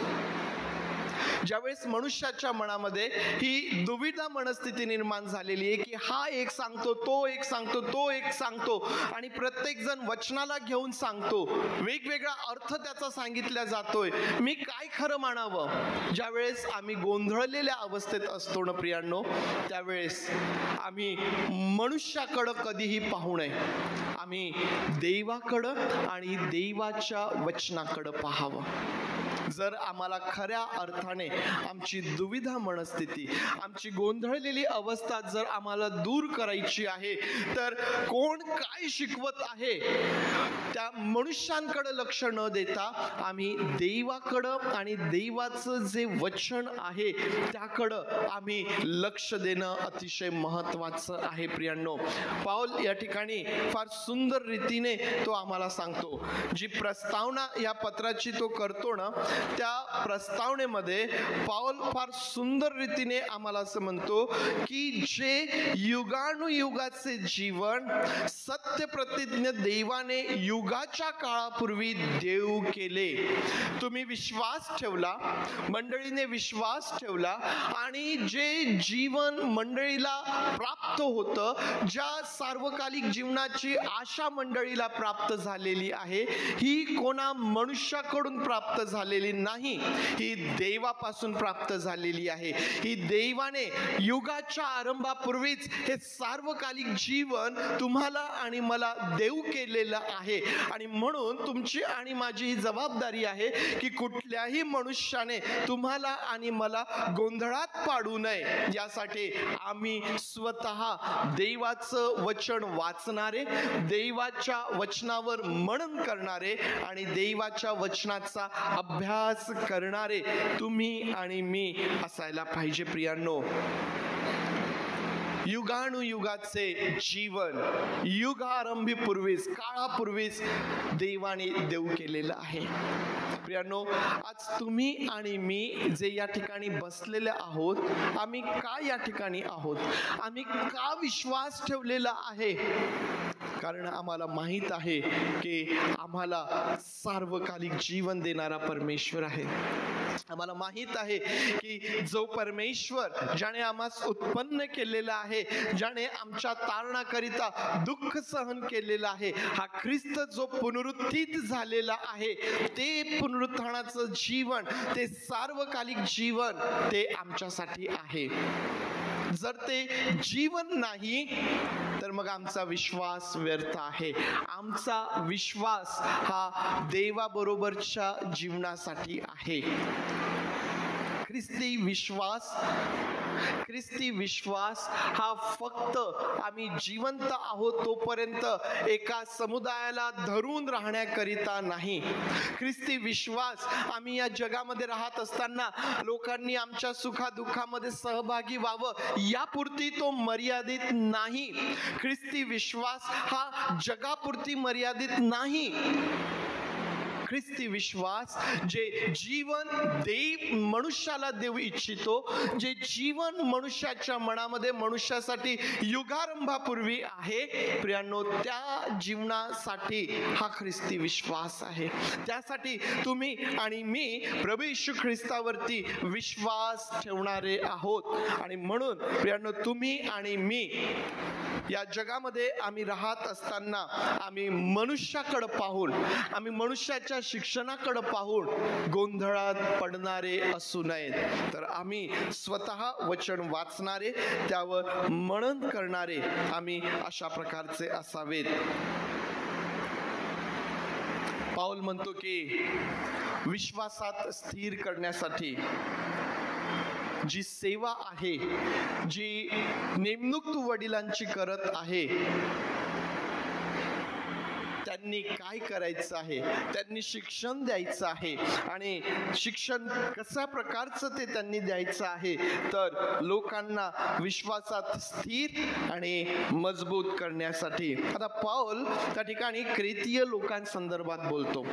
ज्यावेळेस मनुष्याच्या मनामध्ये ही दुविधा मनस्थिती निर्माण झालेली आहे की हा एक सांगतो, तो एक सांगतो, तो एक सांगतो आणि प्रत्येक जण वचनाला घेऊन सांगतो, वेगवेगळा अर्थ त्याचा सांगितला जातोय, मी काय खरं मानावं? ज्यावेळेस आम्ही गोंधळलेल्या अवस्थेत असतो ना प्रियांनो, त्यावेळेस आम्ही मनुष्याकडं कधीही पाहू नये. आम्ही देवाकडं आणि देवाच्या वचनाकडं पाहावं. जर आम्हाला खऱ्या अर्थाने आमची दुविधा मनस्थिती, आमची गोंधळलेली अवस्था जर आम्हाला दूर करायची आहे, तर कोण काय शिकवत आहे त्या मनुष्यांकडे लक्ष न देता आम्ही देवाकडं आणि देवाचं जे वचन आहे त्याकडं आम्ही लक्ष देणं अतिशय महत्वाचं आहे. प्रियांनो, पाऊल या ठिकाणी फार सुंदर रीतीने तो आम्हाला सांगतो. जी प्रस्तावना या पत्राची तो करतो ना, त्या प्रस्तावनेमध्ये पाऊल फार सुंदर रीतीने आम्हाला असं म्हणतो की जे युगानुयुगाचे जीवन सत्य प्रतिज्ञ देवाने युगाच्या काळापूर्वी देव केले, तुम्ही विश्वास ठेवला, मंडळीने विश्वास ठेवला आणि जे जीवन मंडळीला प्राप्त होतं, ज्या सार्वकालिक जीवनाची आशा मंडळीला प्राप्त झालेली आहे, ही कोणा मनुष्याकडून प्राप्त झालेली झालेली नाही, ही देवापासून प्राप्त झालेली आहे. ही देवाने युगाच्या आरंभापूर्वीच हे सार्वकालिक जीवन तुम्हाला आणि मला देऊ केलेलं आहे. आणि म्हणून तुमची आणि माझी ही जबाबदारी आहे की कुठल्याही मनुष्याने तुम्हाला आणि मला गोंधळात पाडू नये, यासाठी आम्ही स्वतः देवाचं वचन वाचणारे, देवाच्या वचनावर मनन करणारे आणि देवाच्या वचनाचा अभ्यास करणारे तुम्ही आणि मी असायला पाहिजे. प्रियांनो, युगानुयुगाचे जीवन युगारंभीपूर्वीच, काळापूर्वीच देवाने देऊ केलेलं आहे. प्रियांनो, आज तुम्ही आणि मी जे या ठिकाणी बसलेले आहोत, आम्ही का या ठिकाणी आहोत? आम्ही का विश्वास ठेवलेला आहे? कारण आम्हाला माहित आहे की आम्हाला सार्वकालिक जीवन देणारा परमेश्वर आहे. आम्हाला माहित आहे की जो परमेश्वर ज्याने आम्हास उत्पन्न केलेला आहे, ज्याने आमच्या तारणाकरिता दुःख सहन केलेलं आहे, हा ख्रिस्त जो पुनरुत्थित झालेला आहे, ते पुनरुत्थानाचं जीवन, ते सार्वकालिक जीवन, ते आमच्यासाठी आहे. जर ते जीवन नाही तर मग आमचा विश्वास व्यर्थ आहे. आमचा विश्वास हा देवाबरोबरच्या जीवनासाठी आहे. ख्रिस्ती विश्वास हा फक्त आम्ही जिवंत आहोत तोपर्यंत एका समुदायाला धरून राहण्याकरिता नाही. ख्रिस्ती विश्वास आम्ही या जगामध्ये राहत असताना लोकांनी आमच्या सुखादुःखामध्ये सहभागी व्हावं यापुरती तो मर्यादित नाही. ख्रिस्ती विश्वास हा जगापुरती मर्यादित नाही. ख्रिस्ती विश्वास जे जीवन देव मनुष्याला देऊ इच्छितो, जे जीवन मनुष्याच्या मनामध्ये मनुष्यासाठी युगारंभापूर्वी आहे, प्रियांनो, त्या जीवनासाठी हा ख्रिस्ती विश्वास आहे. त्यासाठी तुम्ही आणि मी प्रभू येशू ख्रिस्तावरती विश्वास ठेवणारे आहोत. आणि म्हणून प्रियांनो, तुम्ही आणि मी या जगामध्ये आम्ही राहत असताना आम्ही मनुष्याकडे पाहून, आम्ही मनुष्याच्या शिक्षणाकडे पाहून गोंधळात पडणारे असू नयेत, तर आम्ही स्वतः वचन वाचणारे, त्यावर मनन करणारे आम्ही अशा प्रकारचे असावेत. पाऊल म्हणतो की विश्वासात स्थिर करण्यासाठी जी सेवा आहे, जी नेमणूक तू वडिलांची करत आहे, त्यांनी काय करायचं आहे? त्यांनी शिक्षण द्यायचं आहे. आणि शिक्षण कशा प्रकारचं ते त्यांनी द्यायचं आहे? तर लोकांना विश्वासात स्थिर आणि मजबूत करण्यासाठी. आता पाऊल त्या ठिकाणी क्रेतीय लोकांसंदर्भात बोलतो.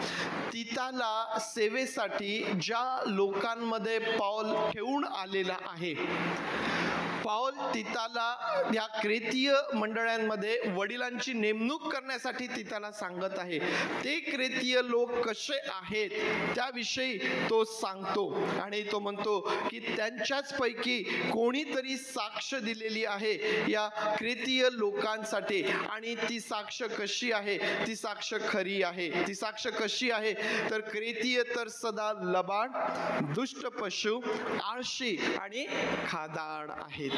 तिताला सेवेसाठी ज्या लोकांमध्ये पाऊल ठेवून आलेला आहे, पाऊल तिताला या क्रेतीय मंडळांमध्ये वडिलांची नेमणूक करण्यासाठी तिताला सांगत आहे. ते क्रेतीय लोक कसे आहेत त्याविषयी तो सांगतो आणि तो म्हणतो की त्यांच्याच पैकी कोणीतरी साक्ष दिलेली आहे या क्रेतीय लोकांसाठी. आणि ती साक्ष कशी आहे? ती साक्ष खरी आहे. ती साक्ष कशी आहे? तर क्रेतीय तर सदा लबाड, दुष्ट पशु, आळशी आणि खादाड आहेत.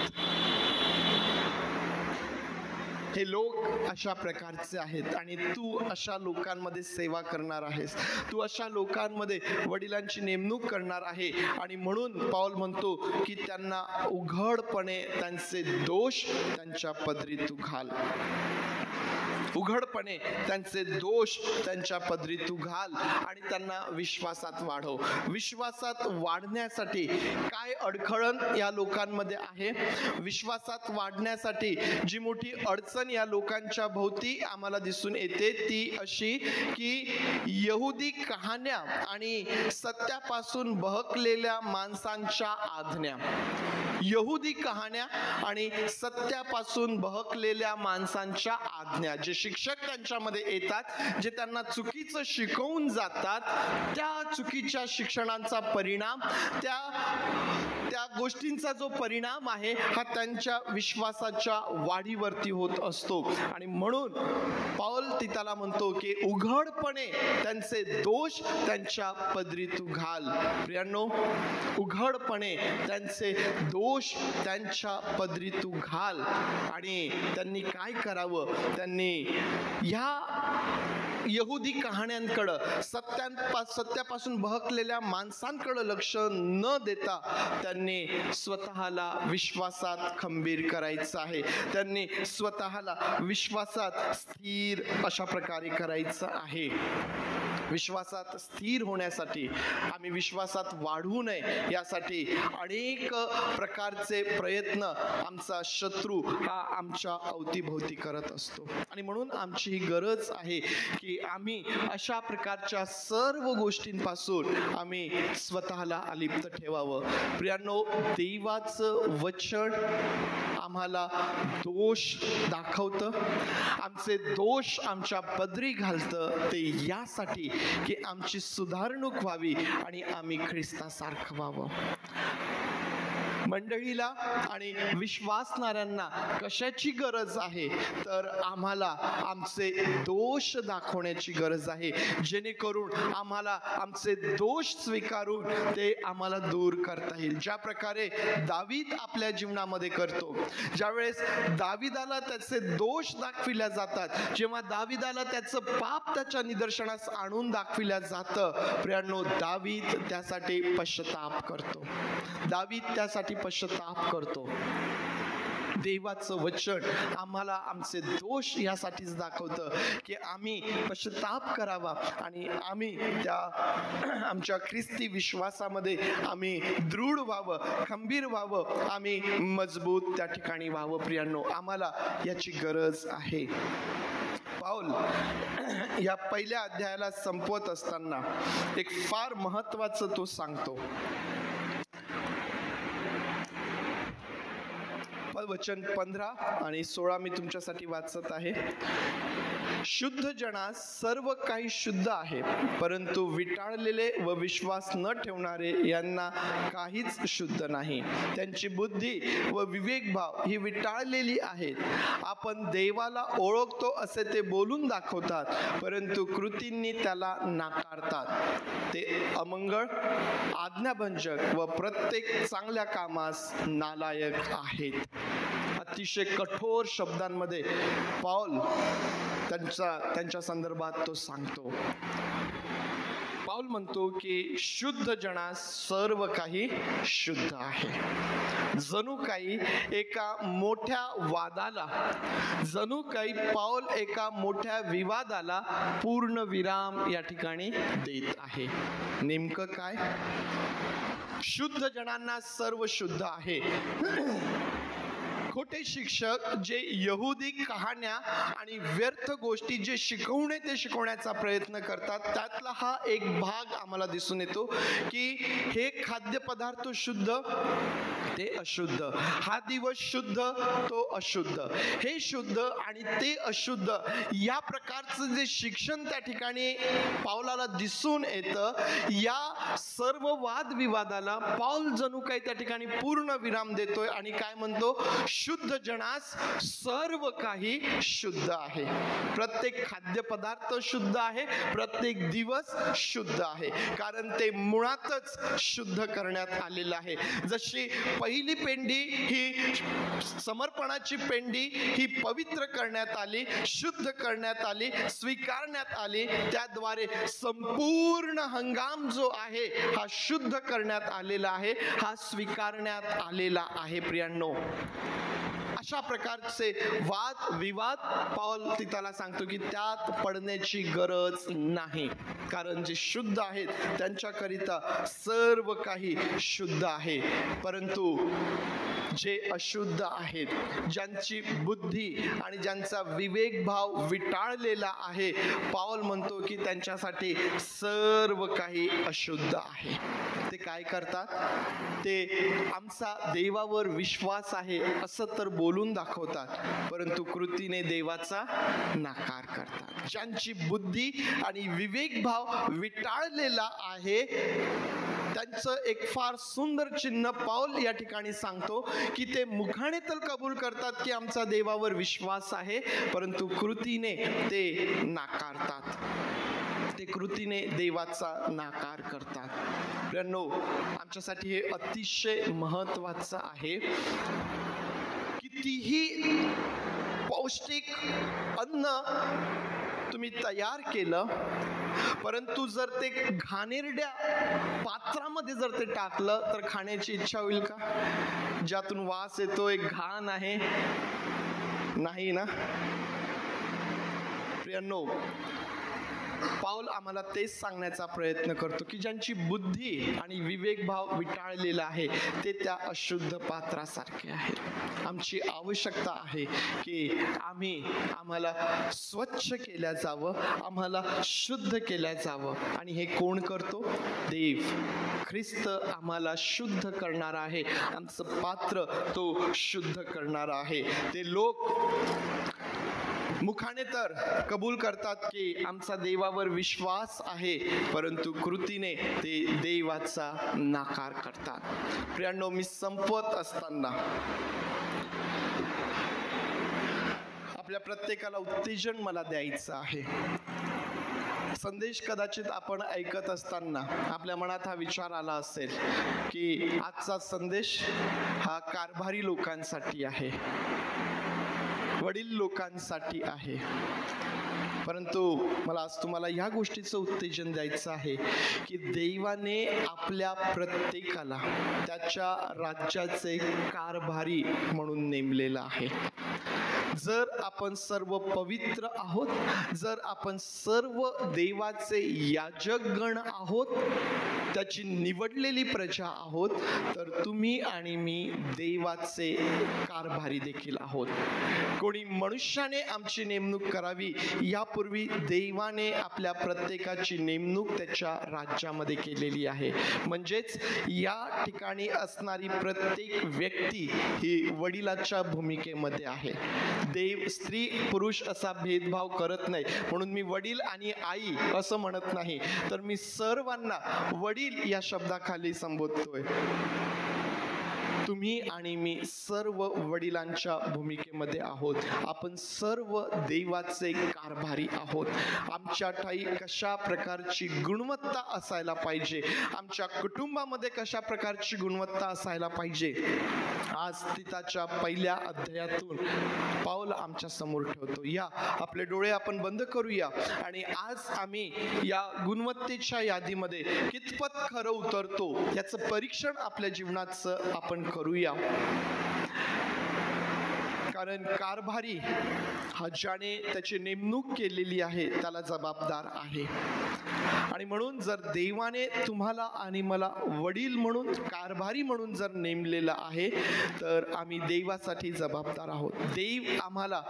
हे लोक अशा प्रकारचे आहेत आणि तू अशा लोकांमध्ये सेवा करणार आहेस. तू अशा लोकांमध्ये वडिलांची नेमणूक करणार आहे. आणि म्हणून पाऊल म्हणतो की त्यांना उघडपणे त्यांचे दोष त्यांच्या पदरी तू घाल. उघडपणे त्यांचे दोष त्यांच्या पदरी तू घाल आणि त्यांना विश्वासात वाढव. विश्वासात वाढण्यासाठी काय अडखळण या लोकांमध्ये आहे? विश्वासात वाढण्यासाठी जी मोठी अडचण या लोकांच्या भोवती आम्हाला दिसून येते ती अशी की यहुदी कहाण्या आणि सत्यापासून बहकलेल्या माणसांच्या आज्ञा. यहुदी कहाण्या आणि सत्यापासून बहकलेल्या माणसांच्या आज्ञा. जे शिक्षक त्यांच्यामध्ये येतात, जे त्यांना चुकीचं शिकवून जातात, त्या चुकीच्या शिक्षणाचा परिणाम, त्या गोष्टींचा जो परिणाम आहे हा त्यांच्या विश्वासाच्या वाढीवरती होत असतो. आणि म्हणून पौल तिथला म्हणतो की उघडपणे त्यांचे दोष त्यांच्या पदरी तू घाल. प्रियांनो, उघडपणे त्यांचे दोष त्यांच्या पदरी तू घाल. आणि त्यांनी काय करावं? त्यांनी ह्या यहुदी कहाण्यांकडं, सत्यापासून बहकलेल्या माणसांकडं लक्ष न देता त्यांनी स्वतःला विश्वासात खंबीर करायचं आहे. त्यांनी स्वतःला विश्वासात स्थिर अशा प्रकारे करायचं आहे. विश्वासात स्थिर होण्यासाठी, आम्ही विश्वासात वाढू नये यासाठी अनेक प्रकारचे प्रयत्न आमचा शत्रू हा आमच्या अवतीभोवती करत असतो. आणि म्हणून आमची ही गरज आहे की आम्ही अशा प्रकारच्या सर्व गोष्टींपासून आम्ही स्वतःला अलिप्त ठेवावं. प्रियांनो, देवाचं वचन आम्हाला दोष दाखवतं, आमचे दोष आमच्या पदरी घालतं. ते यासाठी की आमची सुधारणूक व्हावी आणि आम्ही ख्रिस्तासारखं व्हावं. मंडळीला आणि विश्वासणाऱ्यांना कशाची गरज आहे? तर आम्हाला आमचे दोष दाखवण्याची गरज आहे, जेणेकरून आम्हाला आमचे दोष स्वीकारून ते आम्हाला दूर करता येईल. ज्या प्रकारे दावीद आपल्या जीवनामध्ये करतो. ज्यावेळेस दावीदाला त्याचे दोष दाखविल्या जातात, जेव्हा दावीदाला त्याचं पाप त्याच्या निदर्शनास आणून दाखविल्या जातं, प्रियांनो, दावीद त्यासाठी पश्चाताप करतो. दावीद त्यासाठी पश्चाताप करतो. देवाचं वचन आम्हाला आमचे दोष यासाठीच दाखवतं की आम्ही पश्चाताप करावा आणि आम्ही त्या आमच्या ख्रिस्ती विश्वासामध्ये आम्ही दृढ व्हावं, खंबीर व्हावं, आम्ही मजबूत त्या ठिकाणी व्हावं. प्रियांनो, आम्हाला याची गरज आहे. पौल या पहिल्या अध्यायाला संपवत असताना एक फार महत्वाचं तो सांगतो. वचन 15 आणि 16 मी तुमच्यासाठी वाचत आहे. शुद्ध जनास सर्व काही शुद्ध आहे, परंतु विटाळलेले व विश्वास न ठेवणारे यांना काहीच शुद्ध नाही. त्यांची बुद्धी व विवेकभाव ही विटाळलेली आहेत. आपण देवाला ओळखतो असे ते बोलून दाखवतात, परंतु कृतींनी त्याला नाकारतात. ते अमंगळ, आज्ञाभंजक व प्रत्येक चांगल्या कामास नालायक आहेत. अतिशय कठोर शब्दांमध्ये पौल त्यांच्या संदर्भात तो सांगतो. पौल म्हणतो की शुद्ध जनास सर्व काही शुद्ध आहे. जणू काही एका मोठ्या वादाला, जणू काही पौल एका मोठ्या विवादाला पूर्ण विराम या ठिकाणी देत आहे. नेमकं काय? शुद्ध जनांना सर्व शुद्ध आहे. खोटे शिक्षक जे यहुदी कहाण्या आणि व्यर्थ गोष्टी जे ते शिकवण्याचा प्रयत्न करतात, त्यातला हा एक भाग आम्हाला दिसून येतो की हे खाद्यपदार्थ शुद्ध, ते अशुद्ध, हा दिवस शुद्ध, तो अशुद्ध, हे शुद्ध आणि ते अशुद्ध, या प्रकारचं जे शिक्षण त्या ठिकाणी पौलाला दिसून येतं. या सर्व वादविवादाला पौल जणू काही त्या ठिकाणी पूर्ण विराम देतोय आणि काय म्हणतो? शुद्ध जनास सर्व काही शुद्ध आहे. प्रत्येक खाद्यपदार्थ शुद्ध आहे, प्रत्येक दिवस शुद्ध आहे, कारण ते मुळातच शुद्ध करण्यात आलेलं आहे. जशी पहिली पेंडी ही समर्पणाची पेंडी ही पवित्र करण्यात आली, शुद्ध करण्यात आली, स्वीकारण्यात आली, त्याद्वारे संपूर्ण हंगाम जो आहे हा शुद्ध करण्यात आलेला आहे, हा स्वीकारण्यात आलेला आहे. प्रियांनो, अशा प्रकारचे वाद विवाद पौल तिथला सांगतो की त्यात पडण्याची गरज नाही, कारण जे शुद्ध आहेत त्यांच्याकरिता सर्व काही शुद्ध आहे. परंतु जे अशुद्ध आहेत, ज्यांची बुद्धी आणि ज्यांचा विवेकभाव विटाळलेला आहे, पौल म्हणतो की त्यांच्यासाठी सर्व काही अशुद्ध आहे. ते काय करतात? ते आमचा देवावर विश्वास आहे असं तर बोलून दाखवतात, परंतु कृतीने देवाचा नाकार करतात. ज्यांची बुद्धी आणि विवेकभाव विटाळलेला आहे त्यांचं एक फार सुंदर चिन्ह पाऊल या ठिकाणी सांगतो की ते मुखाने तर कबूल करतात की आमचा देवावर विश्वास आहे, परंतु कृतीने ते नाकारतात, ते कृतीने देवाचा नाकार करतात. प्रियांनो, आमच्यासाठी हे अतिशय महत्वाचं आहे. कितीही पौष्टिक अन्न तुम्ही तयार केलं, परंतु जर ते घाणेरड्या पात्रामध्ये जर ते टाकलं तर खाण्याची इच्छा होईल का? ज्यातून वास येतो एक घाण आहे, नाही ना? प्रियांनो, पाऊल आम्हाला तेच सांगण्याचा प्रयत्न करतो की ज्यांची बुद्धी आणि विवेक भाव विटाळलेला आहे ते त्या अशुद्ध पात्रासारखे आहे. आमची आवश्यकता आहे की आम्हाला स्वच्छ केल्या जावं, आम्हाला शुद्ध केल्या जावं. आणि हे कोण करतो? देव, ख्रिस्त आम्हाला शुद्ध करणार आहे. आमचं पात्र तो शुद्ध करणार आहे. ते लोक मुखाने तर कबूल करतात की आमचा देवावर विश्वास आहे, परंतु कृतीने ते देवाचा नाकार करतात. प्रियांनो, मी संपवत असताना आपल्या प्रत्येकाला उत्तेजन मला द्यायचं आहे. संदेश कदाचित आपण ऐकत असताना आपल्या मनात हा विचार आला असेल की आजचा संदेश हा कारभारी लोकांसाठी आहे, वडील लोकांसाठी आहे. परंतु मला आज तुम्हाला ह्या गोष्टीचं उत्तेजन द्यायचं आहे की देवाने आपल्या प्रत्येकाला त्याच्या राज्याचे कारभारी म्हणून नेमलेलं आहे. जर आपण सर्व पवित्र आहोत, जर आपण सर्व देवाचे याजकगण आहोत, त्याची निवडलेली प्रजा आहोत, तर तुम्ही आणि मी देवाचे कारभारी देखील आहोत. कोणी मनुष्याने आमची नेमणूक करावी यापूर्वी देवाने आपल्या प्रत्येकाची नेमणूक त्याच्या राज्यामध्ये केलेली आहे. म्हणजेच या ठिकाणी असणारी प्रत्येक व्यक्ती ही वडिलाच्या भूमिकेमध्ये आहे. देव स्त्री पुरुष असा भेदभाव करत नाही. म्हणून मी वडील आणि आई असं म्हणत नाही, तर मी सर्वांना वडील या शब्दाखाली संबोधतोय. तुम्ही आणि मी सर्व वडिलांच्या भूमिकेमध्ये आहोत. आपण सर्व देवाचे कारभारी आहोत. आमच्या ठाई कशा प्रकारची गुणवत्ता असायला पाहिजे, आमच्या कुटुंबामध्ये कशा प्रकारची गुणवत्ता असायला पाहिजे, आज तिथाच्या पहिल्या अध्यायातून पाऊल आमच्या समोर ठेवतो. या आपले डोळे आपण बंद करूया आणि आज आम्ही या गुणवत्तेच्या यादीमध्ये कितपत खरं उतरतो याचं परीक्षण आपल्या जीवनाचं आपण करूया. कारण कारभारी हा ज्याने त्याची नेमणूक केलेली आहे त्याला जबाबदार आहे. आणि म्हणून जर देवाने तुम्हाला आणि मला वडील म्हणून, कारभारी म्हणून जर नेमलेलं आहे, तर आम्ही देवासाठी जबाबदार आहोत. देव आम्हाला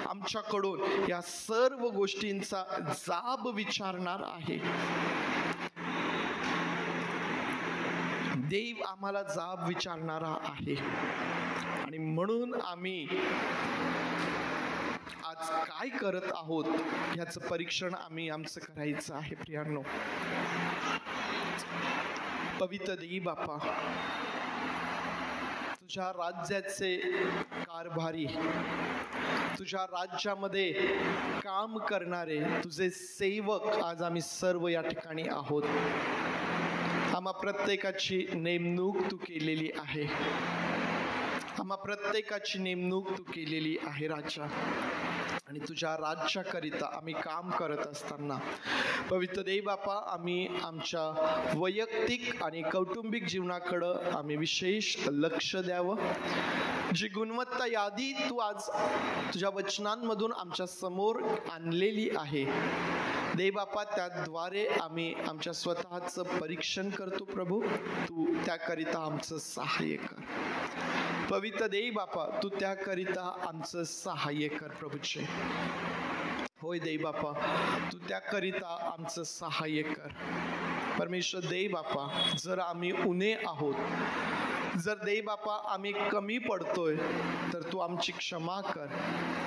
आमच्याकडून या सर्व गोष्टींचा जाब विचारणार आहे. देव आम्हाला जाब विचारणारा आहे. आणि म्हणून आम्ही आज काय करत आहोत ह्याचं परीक्षण आमचं करायचं आहे. प्रियांनो, पवित्र देवी बापा, तुझ्या राज्याचे कारभारी, तुझ्या राज्यामध्ये काम करणारे तुझे सेवक आज आम्ही सर्व या ठिकाणी आहोत. आम्हा प्रत्येकाची नेमणूक तू केलेली आहे. आम्हा प्रत्येकाची नेमणूक तू केलेली आहे राजा. आणि तुझ्या राज्याकरिता आम्ही काम करत असताना पवित्र देव बापा, आम्ही आमच्या वैयक्तिक आणि कौटुंबिक जीवनाकडं आम्ही विशेष लक्ष द्यावं. जी गुणवत्ता यादी तू आज तुझ्या वचनांमधून आमच्या समोर आणलेली आहे देव बापा, त्याद्वारे आम्ही आमच्या स्वतःचं परीक्षण करतो. प्रभू, तू त्याकरिता आमचं सहाय्य कर. पवित्र देव बापा, तू त्याकरिता आमचं सहाय्य कर. प्रभूचे होय देव बापा, तू त्याकरिता आमचं सहाय्य कर. परमेश्वर देव बापा, जर आम्ही उणे आहोत, जर देई बापा आम्ही कमी पडतोय तर तू आमची क्षमा कर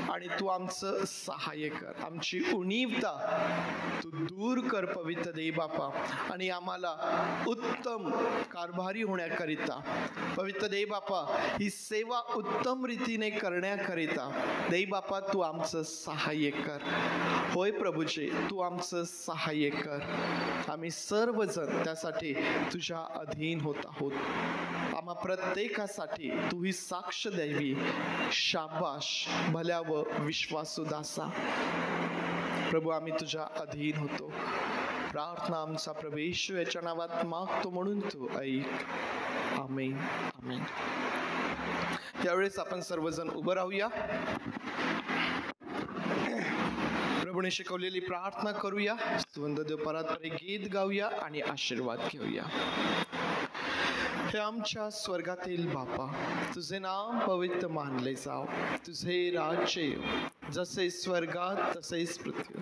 आणि तू आमचं सहाय्य कर. आमची उणीवता तू दूर कर पवित्र देई बापा, आणि आम्हाला उत्तम कारभारी होण्याकरिता पवित्र देई बापा ही सेवा उत्तम रीतीने करण्याकरिता देई बापा तू आमचं सहाय्य कर. होय प्रभूचे, तू आमचं सहाय्य कर. आम्ही सर्वजण त्यासाठी तुझ्या अधीन होत आहोत. आम्हा प्रत्येकासाठी तू ही साक्ष द्यावी. शाबाश भल्या व विश्वासू दासा. प्रभू आम्ही तुझ्या अधीन होतो. प्रार्थना आमचा प्रभू येशू याच्या नावात मागतो म्हणून तू ऐक. आमेन आमेन. त्यावेळेस आपण सर्वजण उभं राहूया. प्रभूने शिकवलेली प्रार्थना करूया. स्तुवंत देव परत गीत गाऊया आणि आशीर्वाद घेऊया. हे आमच्या स्वर्गातील बापा, तुझे नाम पवित्र मानले जाव. तुझे राज्य येव. जसे स्वर्गात तसेच पृथ्वी.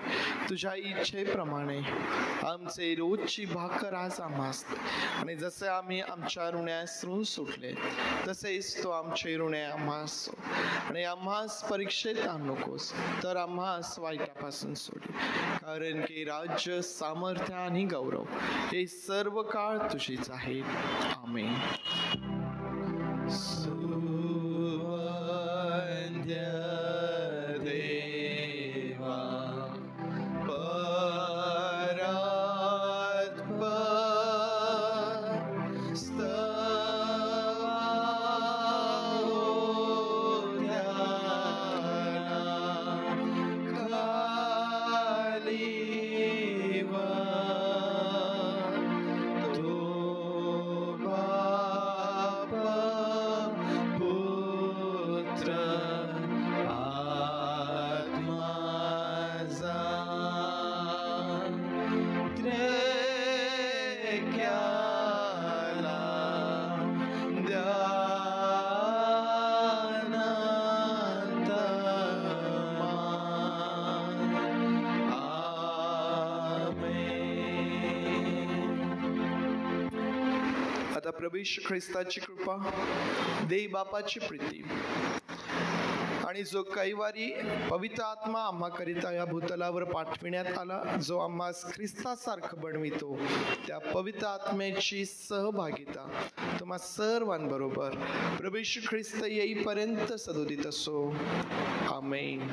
तुझ्या इच्छेप्रमाणे आमचे रोजची भाकर आज आम्हास दे. आणि जसे आम्ही आमच्या ऋण्यास ऋण सुटले तसेच तो आमचे ऋणे आम्हास सोड. आणि आम्हास परीक्षेत आणू नकोस, तर आम्हास वाईटापासून सोड. कारण की राज्य, सामर्थ्य आणि गौरव हे सर्व काळ तुझीच आहे. आमेन. प्रभू येशू ख्रिस्ताची कृपा, देई बापाची प्रीती आणि जो कैवारी पवित्र आत्मा आम्हाकरिता या भूतलावर पाठविण्यात आला, जो आम्हास ख्रिस्तासारखं बनवितो, त्या पवित्र आत्म्याची सहभागिता तुम्हा सर्वांबरोबर प्रभू येशू ख्रिस्त येईपर्यंत सदोदित असो. आमेन.